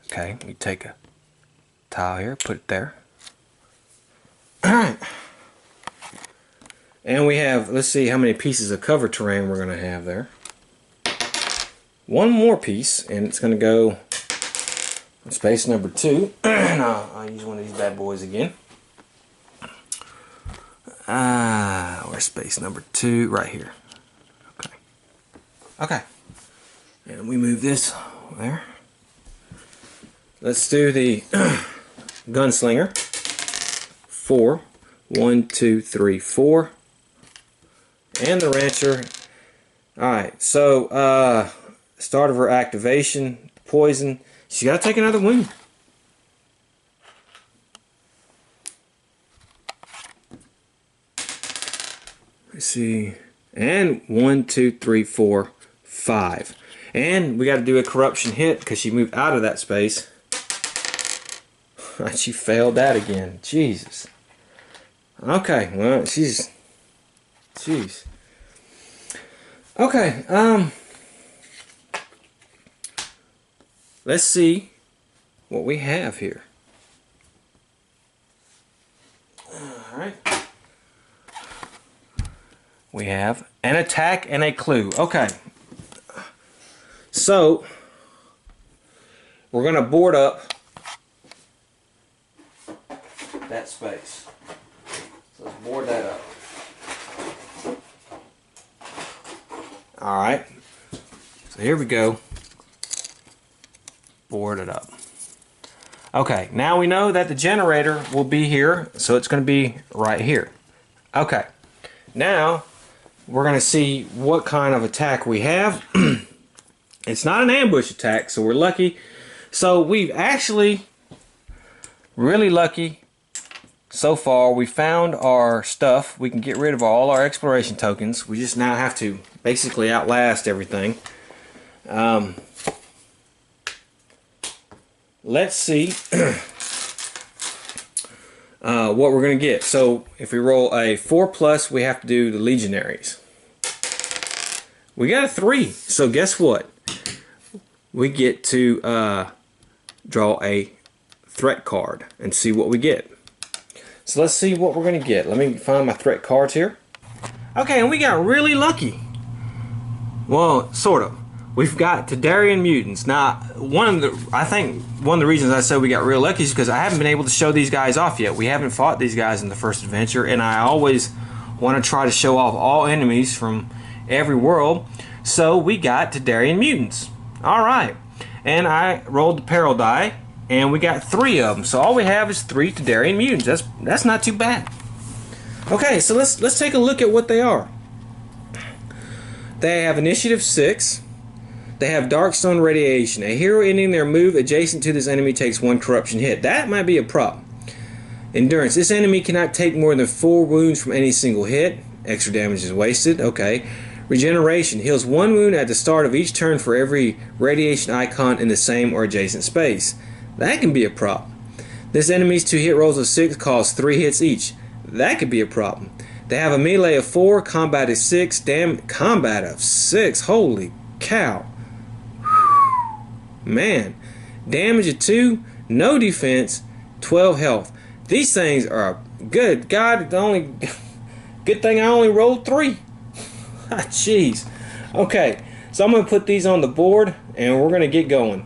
Okay, we take a tile here, put it there. Alright. And we have, let's see how many pieces of cover terrain we're going to have there. 1 more piece, and it's going to go on space number 2. And I'll use one of these bad boys again. Where's space number 2? Right here. Okay. Okay. And we move this there. Let's do the Gunslinger. 4. 1, 2, 3, 4. And the rancher. Alright, so start of her activation, poison. She's got to take another wound. Let's see. And 1, 2, 3, 4, 5. And we got to do a corruption hit because she moved out of that space. She failed that again. Jesus. Okay, well, jeez. Okay, let's see what we have here. Alright. We have an attack and a clue. Okay. So, we're going to board up that space. So let's board that up. Alright. So here we go. Board it up. Okay, now we know that the generator will be here, so it's going to be right here. Okay. Now, we're going to see what kind of attack we have. It's not an ambush attack, so we're lucky. So we've actually really lucky so far. We found our stuff. We can get rid of all our exploration tokens. We just now have to basically outlast everything. Let's see what we're going to get. So if we roll a 4+, we have to do the legionaries. We got a 3. So guess what? We get to draw a threat card and see what we get. So let's see what we're going to get. Let me find my threat cards here. Okay, and we got really lucky. Well, sort of. We've got Tadarian mutants. Now, I think one of the reasons I said we got real lucky is because I haven't been able to show these guys off yet. We haven't fought these guys in the first adventure, and I always want to try to show off all enemies from every world. So we got Tadarian mutants. Alright, and I rolled the peril die, and we got 3 of them. So all we have is 3 Tadarian mutants. That's not too bad. Okay, so let's take a look at what they are. They have initiative 6. They have Darkstone Radiation. A hero ending their move adjacent to this enemy takes 1 corruption hit. That might be a problem. Endurance. This enemy cannot take more than 4 wounds from any single hit. Extra damage is wasted. Okay. Regeneration. Heals 1 wound at the start of each turn for every radiation icon in the same or adjacent space. That can be a problem. This enemy's 2 hit rolls of 6 cause 3 hits each. That could be a problem. They have a melee of 4, combat is 6, combat of 6. Holy cow. Man. Damage of 2, no defense, 12 health. These things are good. God, the only good thing I only rolled 3. Jeez. Okay, so I'm going to put these on the board and we're going to get going.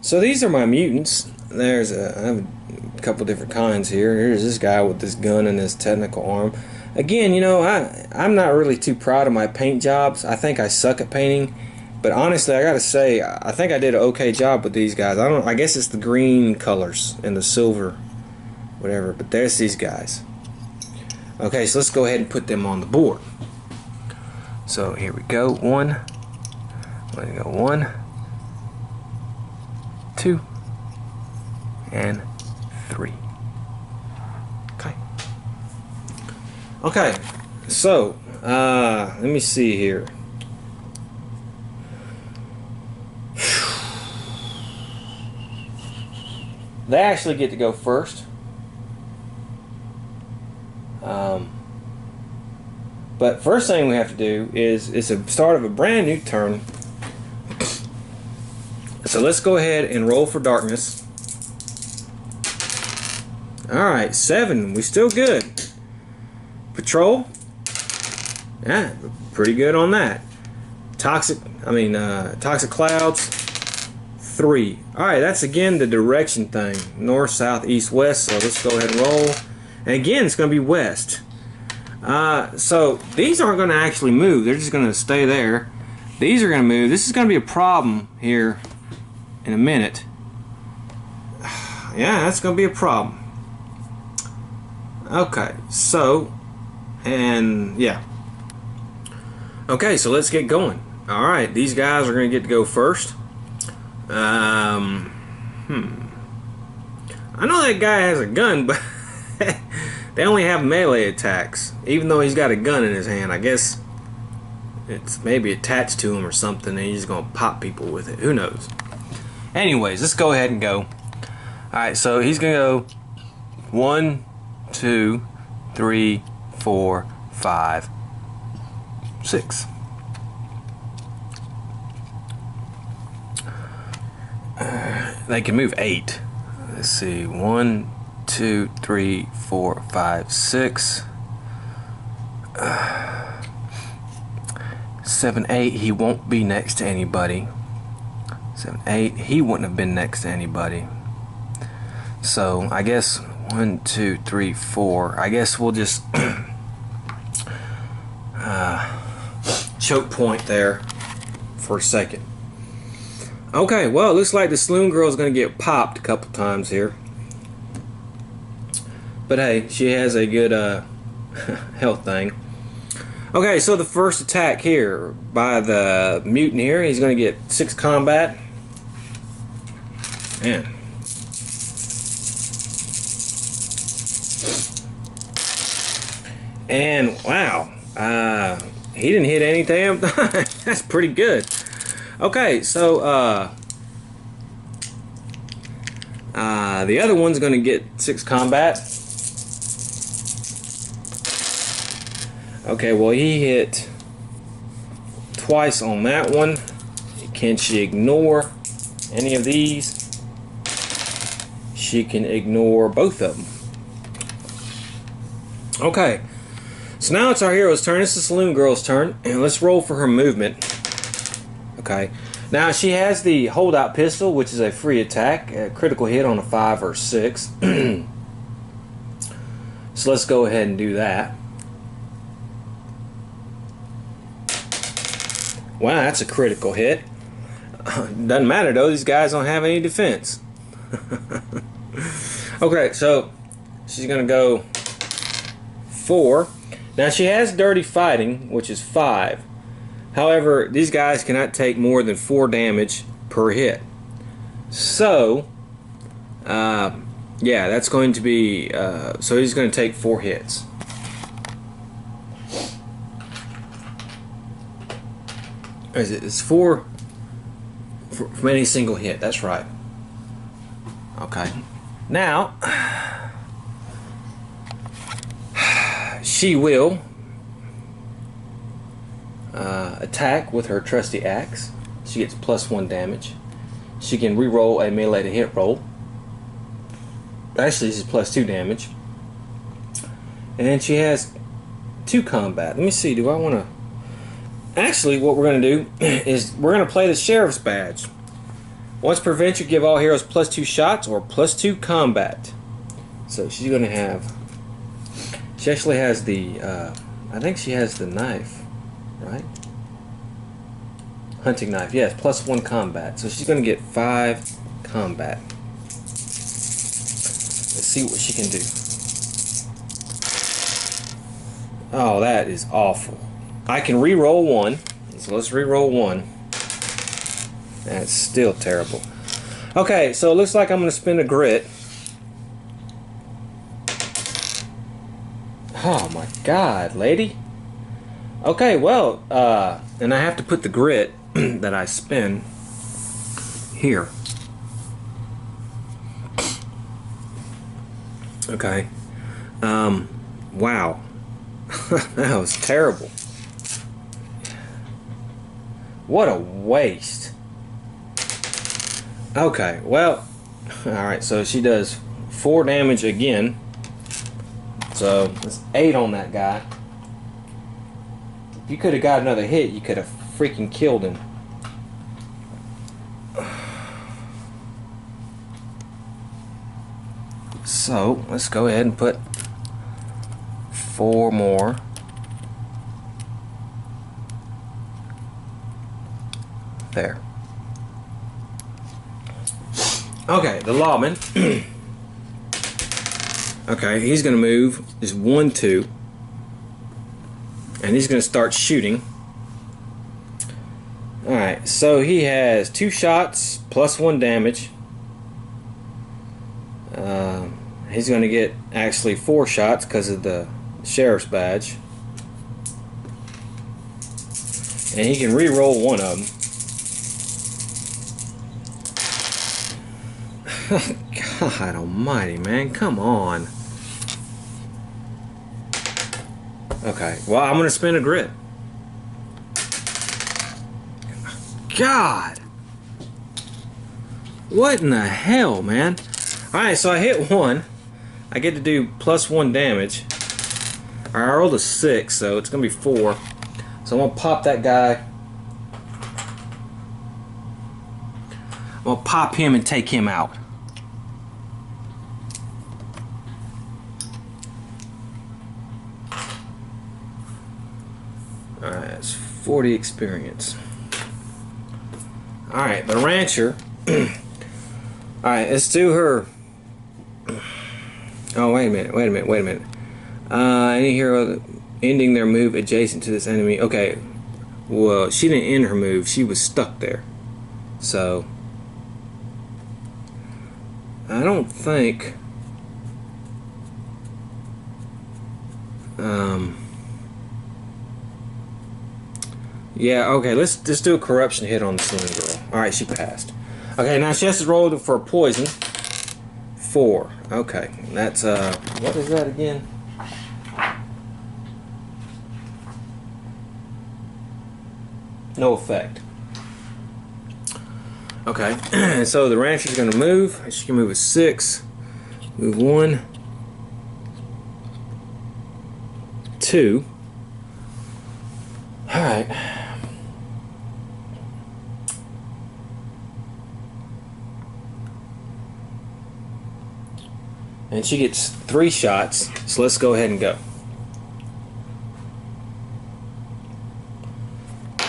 So these are my mutants. I have a couple different kinds here. Here's this guy with this gun and this technical arm. Again, you know, I'm not really too proud of my paint jobs. I think I suck at painting. But honestly, I gotta say, I think I did an okay job with these guys. I guess it's the green colors and the silver, whatever. But there's these guys. Okay, so let's go ahead and put them on the board. So here we go. 1, 2, and 3. Okay. Okay. So let me see here. They actually get to go first. But first thing we have to do is it's a start of a brand new turn. So let's go ahead and roll for darkness. Alright, 7. We still good. Patrol. Yeah, pretty good on that. Toxic clouds. 3. Alright, that's again the direction thing. North, south, east, west. So let's go ahead and roll. And again, it's going to be west. So these aren't going to actually move. They're just going to stay there. These are going to move. This is going to be a problem here in a minute. Yeah, that's going to be a problem. Okay, so, and yeah. Okay, so let's get going. Alright, these guys are going to get to go first. I know that guy has a gun, but they only have melee attacks. Even though he's got a gun in his hand, I guess it's maybe attached to him or something, and he's just going to pop people with it. Who knows? Anyways, let's go ahead and go. Alright, so he's going to go 1, 2, 3, 4, 5, 6. They can move 8. Let's see. 1, 2, 3, 4, 5, 6. 7, 8. He won't be next to anybody. 7, 8. He wouldn't have been next to anybody. So I guess 1, 2, 3, 4. I guess we'll just choke point there for a second. Okay, well, it looks like the Saloon Girl is going to get popped a couple times here. But hey, she has a good health thing. Okay, so the first attack here by the mutant here, he's going to get 6 combat. Man. And wow, he didn't hit any damn. That's pretty good. Okay, so the other one's going to get 6 combat. Okay, well, he hit twice on that one. Can she ignore any of these? She can ignore both of them. Okay, so now it's our hero's turn. It's the Saloon Girl's turn, and let's roll for her movement. Okay, now she has the holdout pistol, which is a free attack, a critical hit on a 5 or 6. So let's go ahead and do that. Wow, that's a critical hit. Doesn't matter though, these guys don't have any defense. Okay, so she's gonna go 4. Now she has dirty fighting, which is 5. However, these guys cannot take more than 4 damage per hit. So, yeah, that's going to be, so he's going to take 4 hits. It's 4 from any single hit, that's right. Okay. Now, she will attack with her trusty axe. She gets +1 damage. She can re-roll a melee to hit roll. Actually, this is +2 damage. And then she has 2 combat. Let me see, do I want to... Actually, what we're going to do is we're going to play the Sheriff's Badge. Once per venture, give all heroes +2 shots or +2 combat. So she's going to have... She actually has the... I think she has the knife, right? Hunting knife, yes, +1 combat. So she's going to get 5 combat. Let's see what she can do. Oh, that is awful. I can re-roll 1. So let's re-roll 1. That's still terrible. Okay, so it looks like I'm going to spend a grit. Oh my god, lady. Okay, well, and I have to put the grit that I spend here. Okay. Wow. That was terrible. What a waste. Okay, well, alright, so she does 4 damage again. So, that's 8 on that guy. If you could have got another hit, you could have freaking killed him. So, let's go ahead and put 4 more. There. Okay, the lawman. Okay, he's going to move is 1, 2. And he's going to start shooting. Alright, so he has 2 shots plus 1 damage. He's going to get actually 4 shots because of the sheriff's badge. And he can re-roll one of them. God almighty, man. Come on. Okay, well, I'm going to spin a grit. God. What in the hell, man? Alright, so I hit 1. I get to do plus 1 damage. I rolled a 6, so it's going to be 4. So I'm going to pop that guy. I'm going to pop him and take him out. Alright, that's 40 experience. Alright, the rancher. Alright, let's do her. Oh, wait a minute. Any hero ending their move adjacent to this enemy. Okay, well, she didn't end her move. She was stuck there. So, I don't think. Yeah, okay, let's just do a corruption hit on the saloon girl. Alright, she passed. Okay, now she has to roll for poison. 4. Okay, that's, what is that again? No effect. Okay, so the rancher's going to move. She can move a 6. Move 1. 2. Alright. And she gets 3 shots, so let's go ahead and go.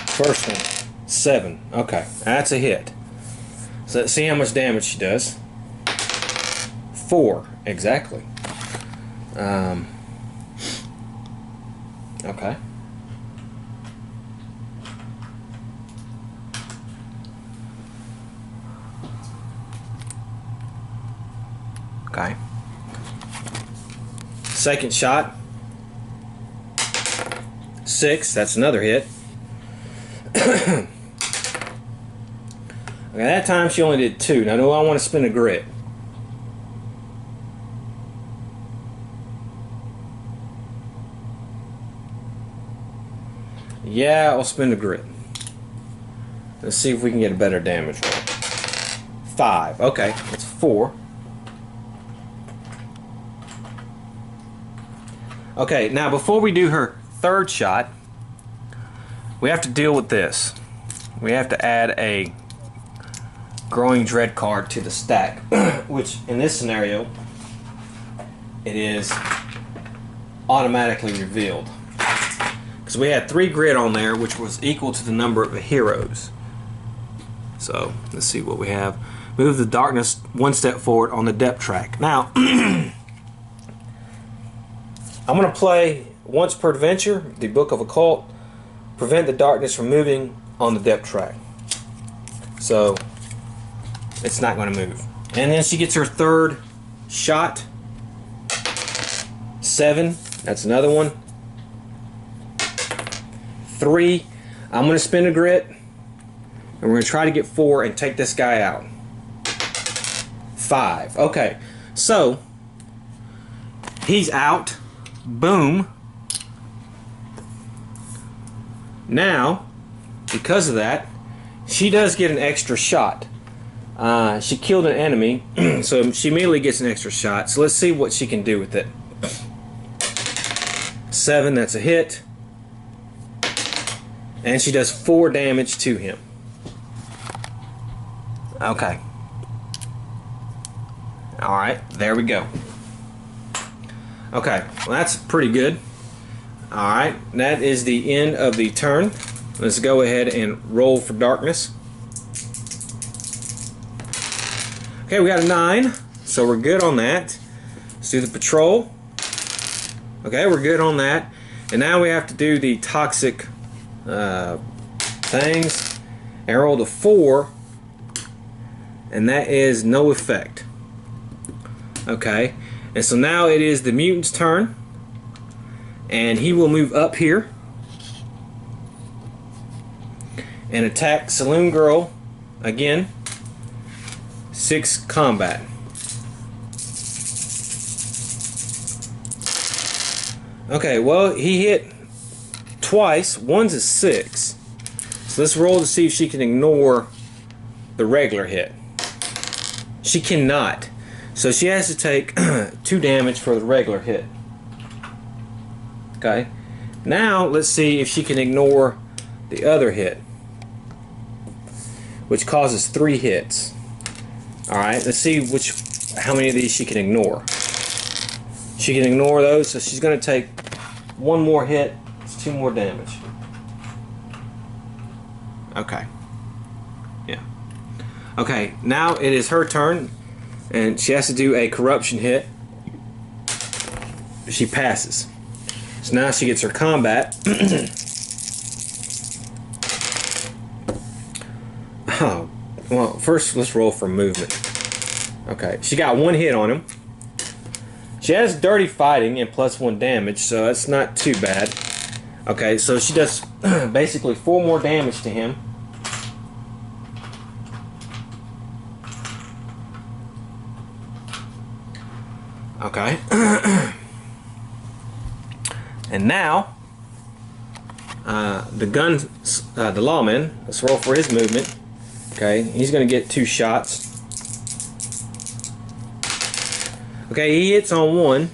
First one, 7. Okay, that's a hit. So let's see how much damage she does. 4, exactly. Okay. Okay. Second shot. 6, that's another hit. Okay, that time she only did 2. Now do I want to spin a grit? Yeah, I'll spin a grit. Let's see if we can get a better damage roll. 5. Okay, that's 4. Okay, now before we do her third shot, we have to deal with this. We have to add a Growing Dread card to the stack, which in this scenario, it is automatically revealed. Because we had 3 grit on there, which was equal to the number of heroes. So, let's see what we have. Move the darkness 1 step forward on the depth track. Now, I'm going to play once per adventure, the Book of Occult, prevent the darkness from moving on the depth track. So, it's not going to move. And then she gets her third shot. 7, that's another one. 3, I'm going to spin a grit, and we're going to try to get 4 and take this guy out. 5, okay. So, he's out. Boom. Now, because of that, she does get an extra shot. She killed an enemy, so she immediately gets an extra shot. So let's see what she can do with it. 7, that's a hit. And she does 4 damage to him. Okay. Alright, there we go. Okay, well that's pretty good. Alright, that is the end of the turn. Let's go ahead and roll for darkness. Okay, we got a 9, so we're good on that. Let's do the patrol. Okay, we're good on that. And now we have to do the toxic things. And roll the 4. And that is no effect. Okay. And so now it is the mutant's turn. And he will move up here. And attack Saloon Girl again. 6 combat. Okay, well, he hit twice. One's a 6. So let's roll to see if she can ignore the regular hit. She cannot. So she has to take 2 damage for the regular hit. Okay. Now let's see if she can ignore the other hit, which causes 3 hits. Alright, let's see how many of these she can ignore. She can ignore those, so she's going to take 1 more hit. It's 2 more damage. Okay. Yeah. Okay, now it is her turn, and she has to do a corruption hit. She passes. So now she gets her combat. Oh, well, first let's roll for movement. Okay, she got 1 hit on him. She has dirty fighting and +1 damage, so that's not too bad. Okay, so she does basically 4 more damage to him. Okay. And now, the lawman, let's roll for his movement. Okay, he's going to get 2 shots. Okay, he hits on 1.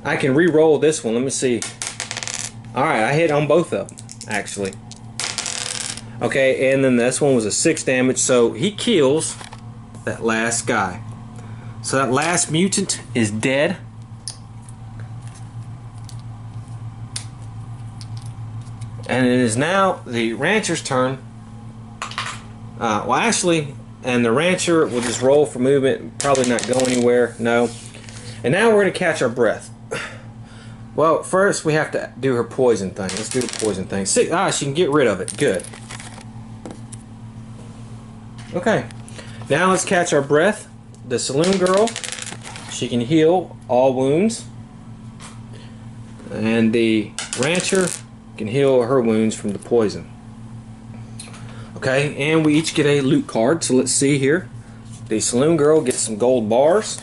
I can re-roll this one. Let me see. Alright, I hit on both of them, actually. Okay, and then this one was a 6 damage, so he kills that last guy. So that last mutant is dead. And it is now the rancher's turn. Well, actually, and the rancher will just roll for movement, probably not go anywhere. No. And now we're going to catch our breath. Well, first we have to do her poison thing. Let's do the poison thing. See, she can get rid of it. Good. Okay. Now let's catch our breath. The Saloon Girl, she can heal all wounds. And the rancher can heal her wounds from the poison. Okay, and we each get a loot card. So let's see here. The Saloon Girl gets some gold bars.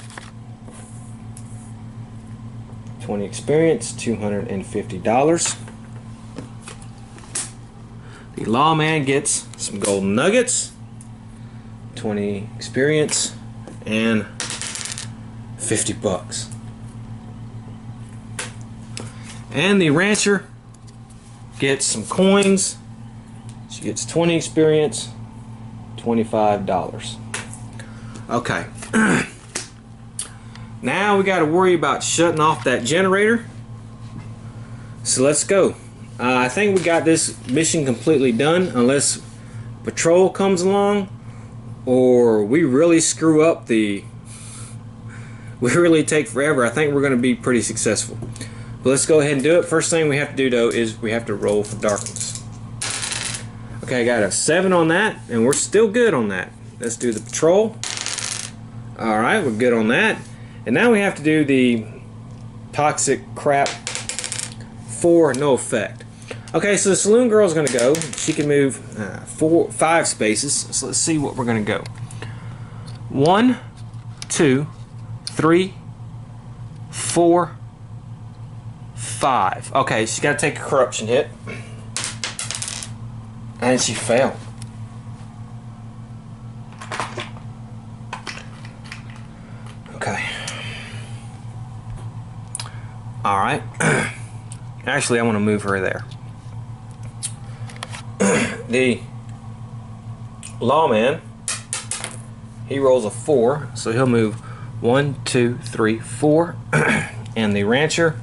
20 experience, $250. The lawman gets some gold nuggets. 20 experience and 50 bucks. And the rancher gets some coins. She gets 20 experience, $25. Okay. Now we got to worry about shutting off that generator. So let's go. I think we got this mission completely done, unless patrol comes along or we really screw up we really take forever. I think we're going to be pretty successful. But let's go ahead and do it. First thing we have to do, though, is we have to roll for darkness. Okay, I got a 7 on that, and we're still good on that. Let's do the patrol. Alright, we're good on that. And now we have to do the toxic crap for no effect. Okay, so the Saloon Girl's going to go. She can move 5 spaces. So let's see what we're going to go. 1, 2, 3, 4, 5. Okay, she's got to take a corruption hit. And she failed. Okay. Alright. Actually, I want to move her there. The lawman, he rolls a 4, so he'll move 1, 2, 3, 4. And the rancher,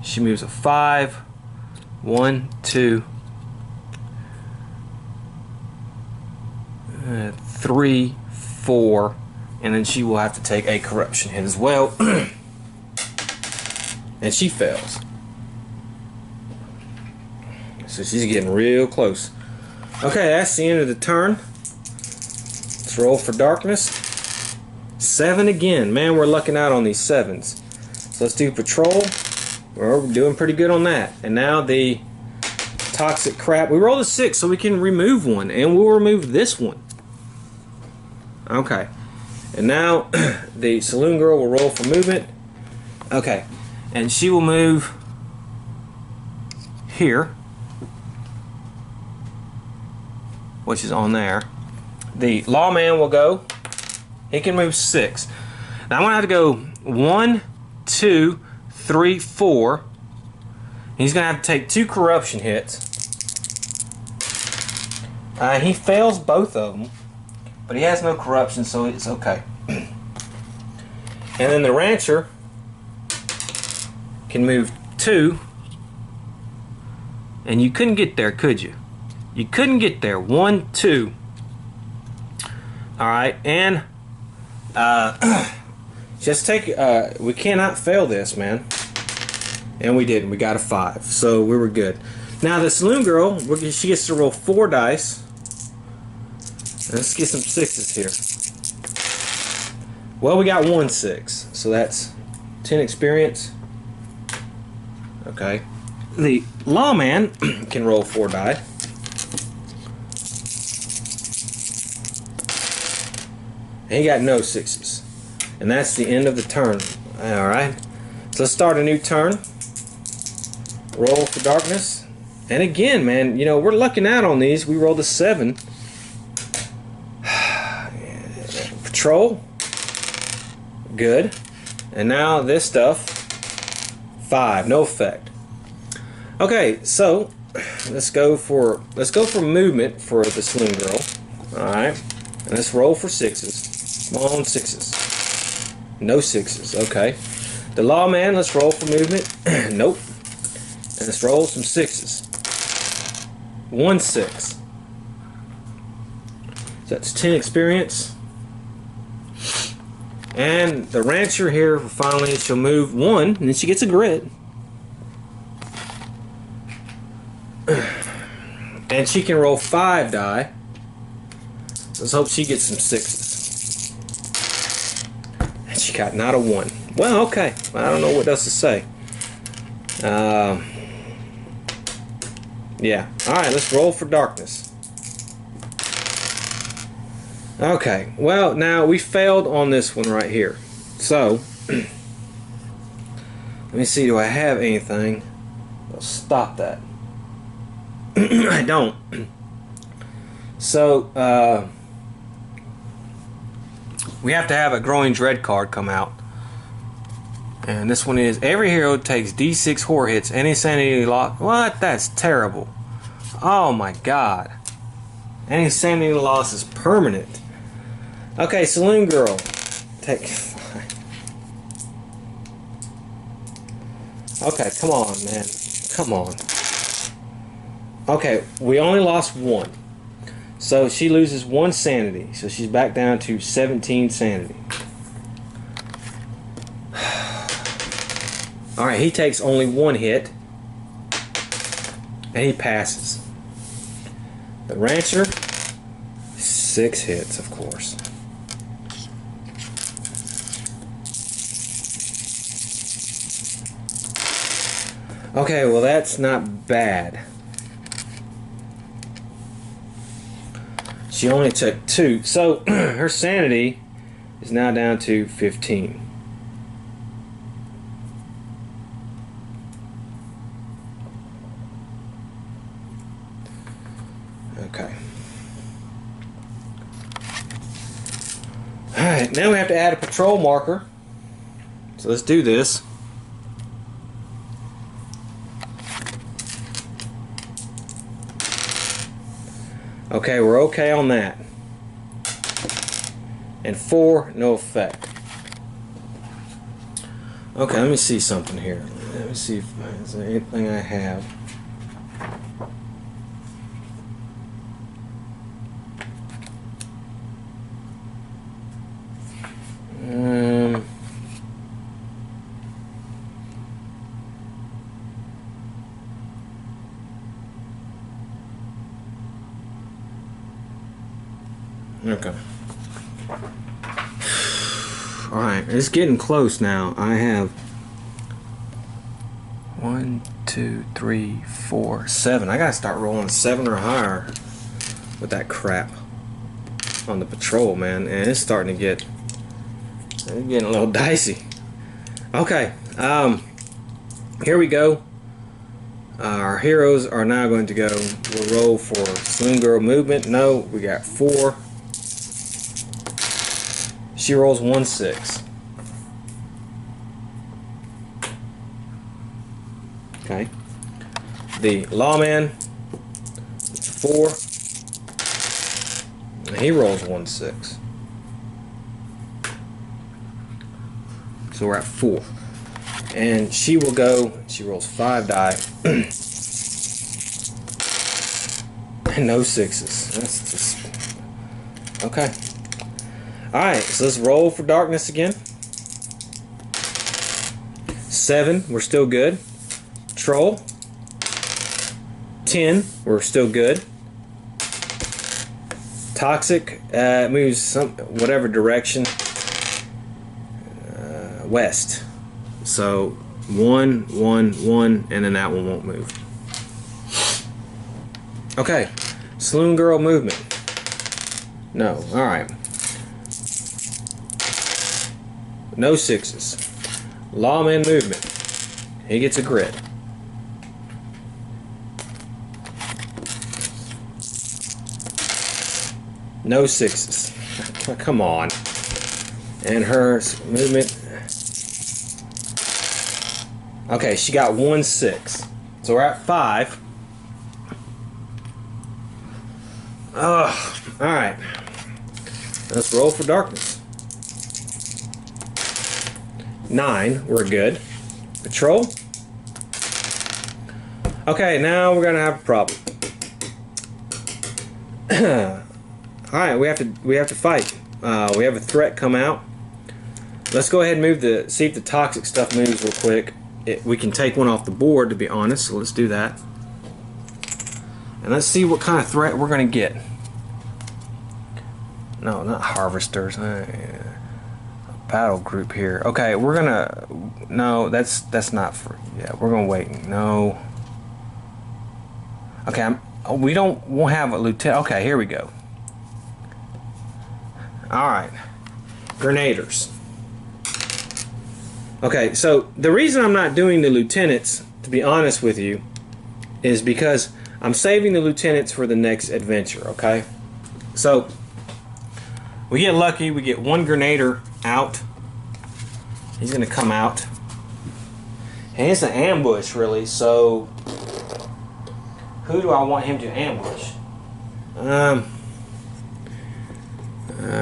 she moves a 5. 1, 2, 3, 4, and then she will have to take a corruption hit as well. And she fails. So she's getting real close. Okay, that's the end of the turn. Let's roll for darkness. 7 again. Man, we're lucking out on these 7s. So let's do patrol. We're doing pretty good on that. And now the toxic crap. We rolled a 6, so we can remove one. And we'll remove this one. Okay. And now the saloon girl will roll for movement. Okay. And she will move here, which is on there. The lawman will go. He can move 6. Now I'm going to have to go 1, 2, 3, 4. He's going to have to take 2 corruption hits. He fails both of them, but he has no corruption, so it's okay. And then the rancher can move 2, and you couldn't get there, could you? You couldn't get there. 1, 2. All right, and just take. We cannot fail this, man. And we didn't. We got a 5, so we were good. Now the saloon girl, she gets to roll 4 dice. Let's get some 6s here. Well, we got 1 6, so that's 10 experience. Okay. The lawman can roll 4 die. And he got no 6s. And that's the end of the turn. Alright. So let's start a new turn. Roll for darkness. And again, man, you know, we're lucking out on these. We rolled a 7. Patrol. Good. And now this stuff. 5, no effect. Okay, so let's go for movement for the saloon girl. All right, and let's roll for 6s. Come on, 6s. No 6s. Okay. The lawman, let's roll for movement. Nope. And let's roll some 6s. 1 6. So that's 10 experience. And the rancher here, finally, she'll move 1, and then she gets a grit. And she can roll 5 die. Let's hope she gets some 6s. And she got not a 1. Well, okay. I don't know what else to say. Yeah. Alright, let's roll for darkness. Okay, well, now we failed on this one right here. So, let me see, do I have anything? I'll stop that. I don't. So, we have to have a Growing Dread card come out. And this one is, every hero takes D6 horror hits, any sanity loss. What? That's terrible. Oh my god. Any sanity loss is permanent. Okay, saloon girl. Take 5. Okay, come on, man. Come on. Okay, we only lost 1. So she loses 1 sanity. So she's back down to 17 sanity. Alright, he takes only 1 hit. And he passes. The rancher, 6 hits, of course. Okay, well that's not bad. She only took 2, so her sanity is now down to 15. Okay. Alright, now we have to add a patrol marker. So let's do this. Okay, we're okay on that. And 4, no effect. Okay, let me see something here. Let me see if there's anything I have. Okay. Alright, it's getting close now. I have 1, 2, 3, 4, 7. I gotta start rolling 7 or higher with that crap on the patrol, man. And it's starting to get, it's getting a little dicey. Okay, here we go. Our heroes are now going to go. We'll roll for Saloon Girl movement. No, we got 4. She rolls 1, 6. Okay. The lawman, it's 4. And he rolls 1, 6. So we're at 4. And she will go, she rolls 5 die. And no 6s. That's just... Okay. Alright, so let's roll for darkness again. 7, we're still good. Troll. 10, we're still good. Toxic, moves some whatever direction. West. So 1, 1, 1, and then that one won't move. Okay, Saloon Girl movement. No, alright. No 6s. Lawman movement. He gets a grit. No 6s. Come on. And her movement. Okay, she got 1, 6. So we're at 5. Alright. Let's roll for darkness. 9, we're good. Patrol. Okay, now we're gonna have a problem. Alright, we have to fight. We have a threat come out. Let's go ahead and move see if the toxic stuff moves real quick. We can take one off the board, to be honest, so let's do that. And let's see what kind of threat we're going to get. No, not harvesters. Battle group here. Okay, we're going to... No, that's not for... Yeah, we're going to wait. No. Okay, won't have a lieutenant. Okay, here we go. Alright. Grenadiers. Okay, so the reason I'm not doing the lieutenants, to be honest with you, is because I'm saving the lieutenants for the next adventure, okay? So, we get lucky, we get 1 grenadier out. He's going to come out. And it's an ambush, really, so who do I want him to ambush?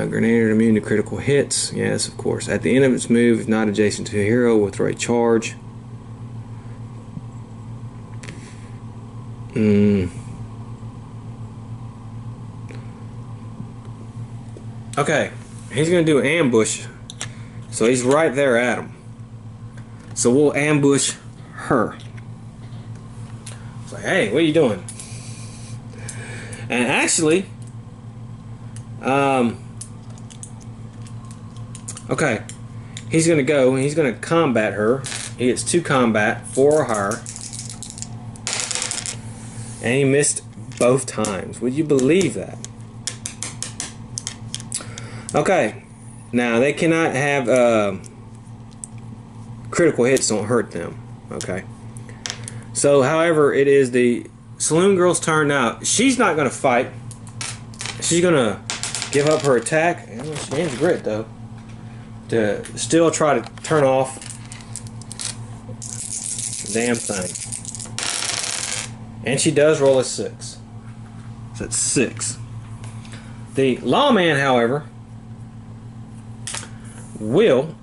Grenadier immune to critical hits. Yes, of course. At the end of its move, if not adjacent to a hero, will throw a charge. Okay, he's going to do an ambush. So he's right there at him. So we'll ambush her. It's like, hey, what are you doing? And actually, okay, he's going to go and he's going to combat her. He gets 2 combat, 4 or higher. And he missed both times. Would you believe that? Okay, now they cannot have critical hits, don't hurt them. Okay, so however, it is the Saloon Girl's turn now. She's not going to fight. She's going to give up her attack. She gains grit though, to still try to turn off the damn thing. And she does roll a 6. So it's 6. The lawman, however, will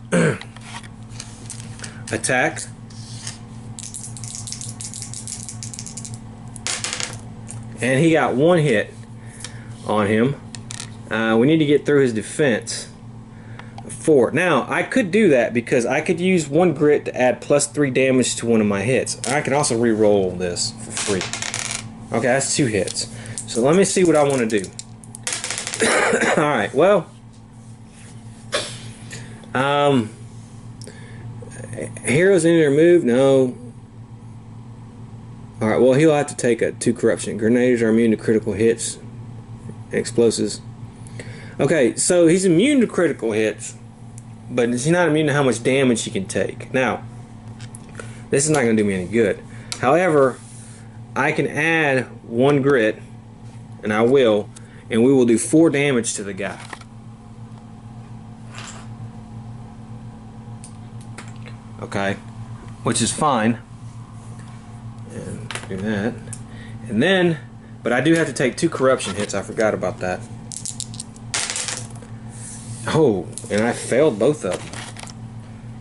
attack and he got 1 hit on him. We need to get through his defense. 4. Now I could do that because I could use 1 grit to add +3 damage to one of my hits. I can also re-roll this for free. Okay, that's 2 hits. So let me see what I want to do. Alright, well, heroes in their move? No. Alright, well, he'll have to take a 2 corruption. Grenadiers are immune to critical hits and explosives. Okay, so he's immune to critical hits, but he's not immune to how much damage he can take. Now, this is not going to do me any good. However, I can add 1 grit, and I will, and we will do 4 damage to the guy. Okay, which is fine. And do that. And then, but I do have to take 2 corruption hits. I forgot about that. Oh, and I failed both of them.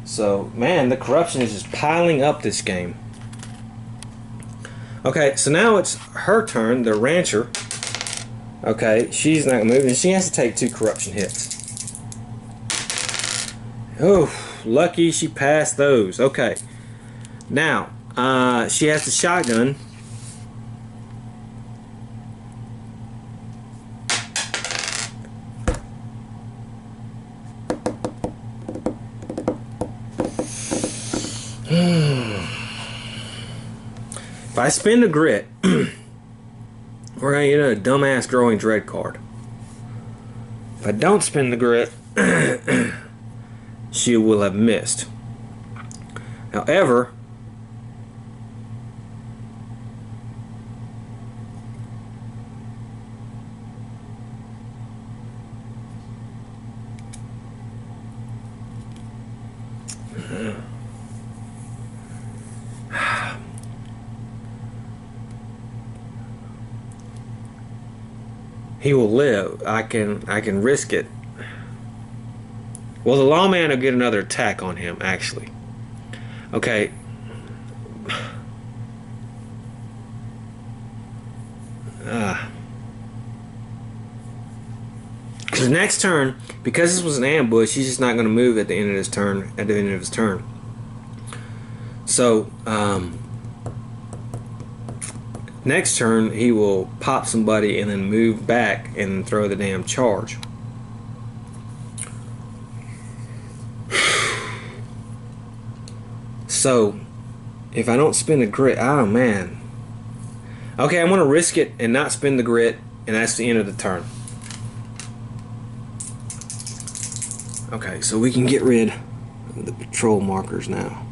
So, man, the corruption is just piling up this game. Okay, so now it's her turn, the rancher. Okay, she's not moving. She has to take 2 corruption hits. Oh, lucky she passed those. Okay. Now, she has the shotgun. If I spend a grit, we're going to get a dumbass growing dread card. If I don't spend the grit, she will have missed. However, he will live. I can risk it. Well, the lawman will get another attack on him, actually. Okay. Because next turn, because this was an ambush, he's just not going to move at the end of his turn. At the end of his turn. So, next turn he will pop somebody and then move back and throw the damn charge. So, if I don't spend a grit, oh man. Okay, I'm going to risk it and not spend the grit, and that's the end of the turn. Okay, so we can get rid of the patrol markers now.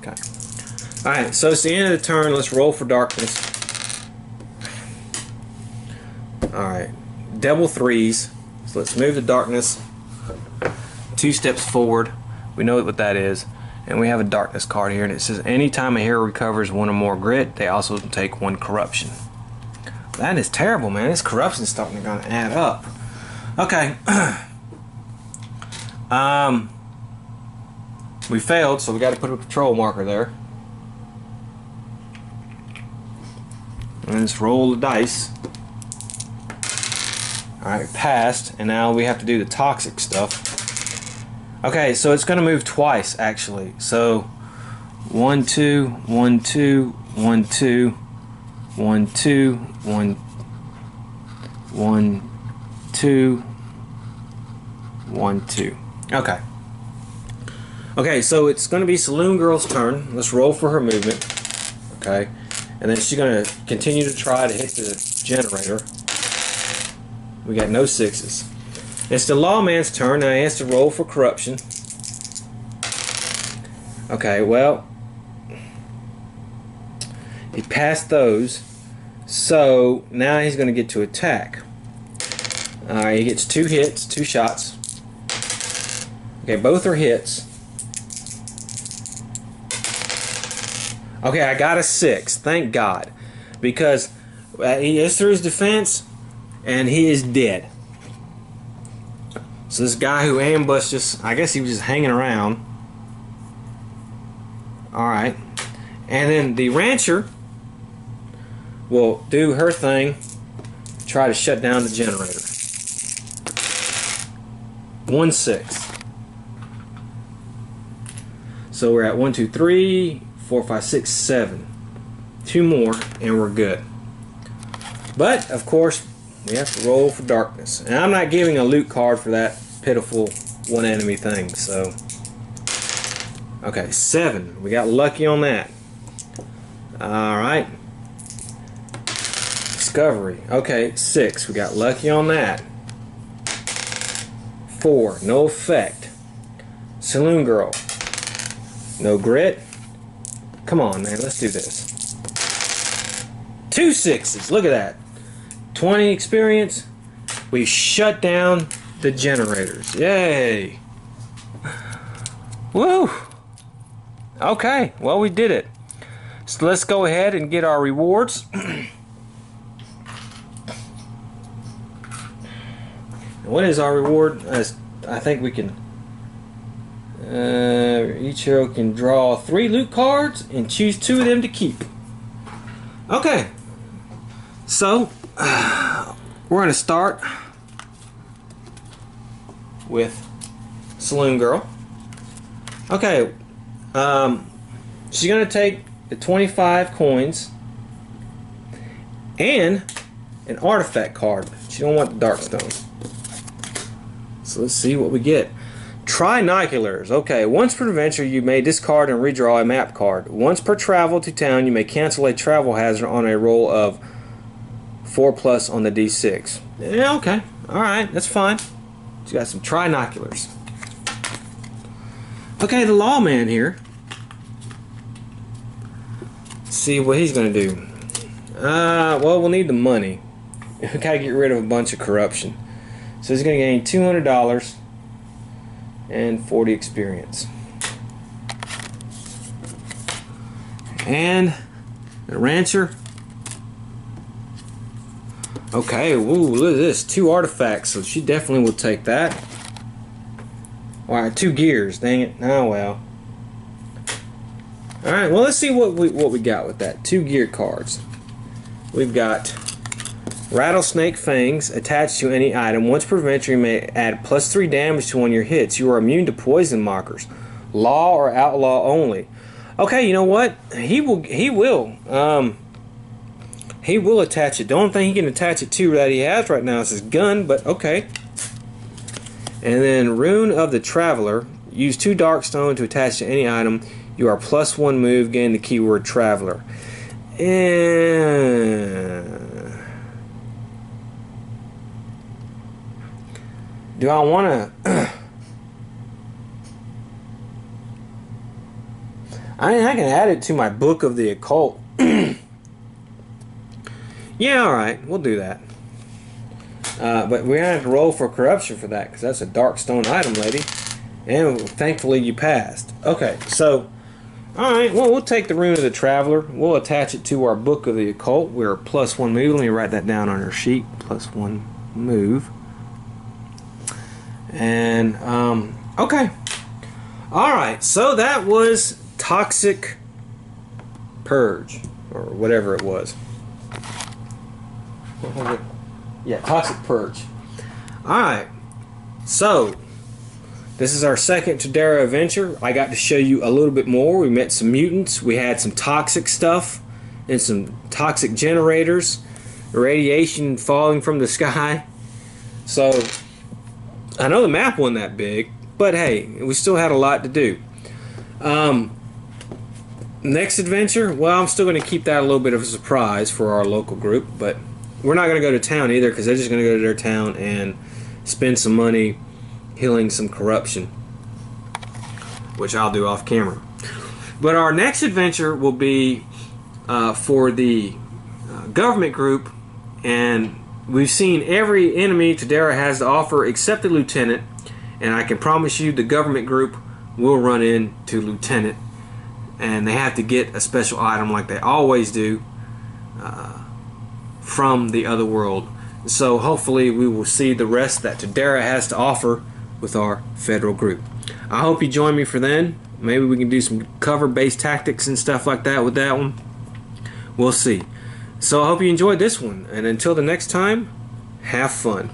Okay. Alright, so it's the end of the turn. Let's roll for darkness. Alright, double 3s. So let's move the darkness 2 steps forward. We know what that is. And we have a darkness card here, and it says anytime a hero recovers 1 or more grit, they also take 1 corruption. That is terrible, man. This corruption is starting to add up. Okay. We failed, so we got to put a patrol marker there. And let's roll the dice. Alright, passed, and now we have to do the toxic stuff. Okay, so it's going to move twice, actually. So, 1, 2, 1, 2, 1, 2, 1, 2, 1, 1, 2, 1, 2. Okay. Okay, so it's going to be Saloon Girl's turn. Let's roll for her movement. Okay. And then she's going to continue to try to hit the generator. We got no 6s. It's the lawman's turn. Now he has to roll for corruption. Okay, well, he passed those. So now he's going to get to attack. He gets 2 hits, 2 shots. Okay, both are hits. Okay, I got a 6. Thank God. Because he is through his defense, and he is dead. So this guy who ambushed us, I guess he was just hanging around. Alright. And then the rancher will do her thing, try to shut down the generator. 1 6. So we're at 1, 2, 3, 4, 5, 6, 7. 2 more, and we're good. But, of course, we have to roll for darkness. And I'm not giving a loot card for that pitiful one enemy thing, so... Okay, 7. We got lucky on that. Alright. Discovery. Okay, 6. We got lucky on that. 4. No effect. Saloon Girl. No grit. Come on, man. Let's do this. 2 6s. Look at that. 20 experience. We shut down the generators. Yay. Woo. Okay. Well, we did it. So let's go ahead and get our rewards. What is our reward? I think we can... each hero can draw 3 loot cards and choose 2 of them to keep. Okay. So, we're going to start with Saloon Girl. Okay. She's going to take the 25 coins and an artifact card. She don't want the Darkstone. So let's see what we get. Trinoculars. Okay, once per adventure you may discard and redraw a map card. Once per travel to town you may cancel a travel hazard on a roll of 4+ on the D6. Yeah, okay. Alright, that's fine. She's got some trinoculars. Okay, the lawman here. Let's see what he's going to do. Well, we'll need the money. We gotta get rid of a bunch of corruption. So he's going to gain $200 and 40 experience. And the rancher. Okay, woo, look at this. 2 artifacts, so she definitely will take that. Alright, 2 gears, dang it. Oh well. Alright, well let's see what we got with that. 2 gear cards. We've got Rattlesnake Fangs attached to any item. Once per adventure you may add +3 damage to one of your hits. You are immune to poison markers. Law or outlaw only. Okay, you know what? He will attach it. The only thing he can attach it to that he has right now is his gun, but okay. And then Rune of the Traveler. Use 2 Darkstone to attach to any item. You are +1 move, gain the keyword Traveler. And do I want to... I can add it to my Book of the Occult. Yeah, alright. We'll do that. But we're going to have to roll for corruption for that, because that's a Darkstone item, lady. And thankfully you passed. Okay, so... Alright, well, we'll take the Rune of the Traveler. We'll attach it to our Book of the Occult. We're +1 move. Let me write that down on our sheet. +1 move. And, okay. Alright, so that was Toxic Purge. Or whatever it was. Yeah, Toxic Purge. Alright. So, this is our second Tadera adventure. I got to show you a little bit more. We met some mutants. We had some toxic stuff. And some toxic generators. Radiation falling from the sky. So... I know the map wasn't that big, but hey, we still had a lot to do. Next adventure, well, I'm still going to keep that a little bit of a surprise for our local group, but we're not going to go to town either, because they're just going to go to their town and spend some money healing some corruption, which I'll do off camera. But our next adventure will be for the government group, and we've seen every enemy Tadera has to offer except the lieutenant, and I can promise you the government group will run into lieutenant, and they have to get a special item like they always do from the other world. So hopefully we will see the rest that Tadera has to offer with our federal group. I hope you join me for then. Maybe we can do some cover-based tactics and stuff like that with that one. We'll see. So I hope you enjoyed this one, and until the next time, have fun.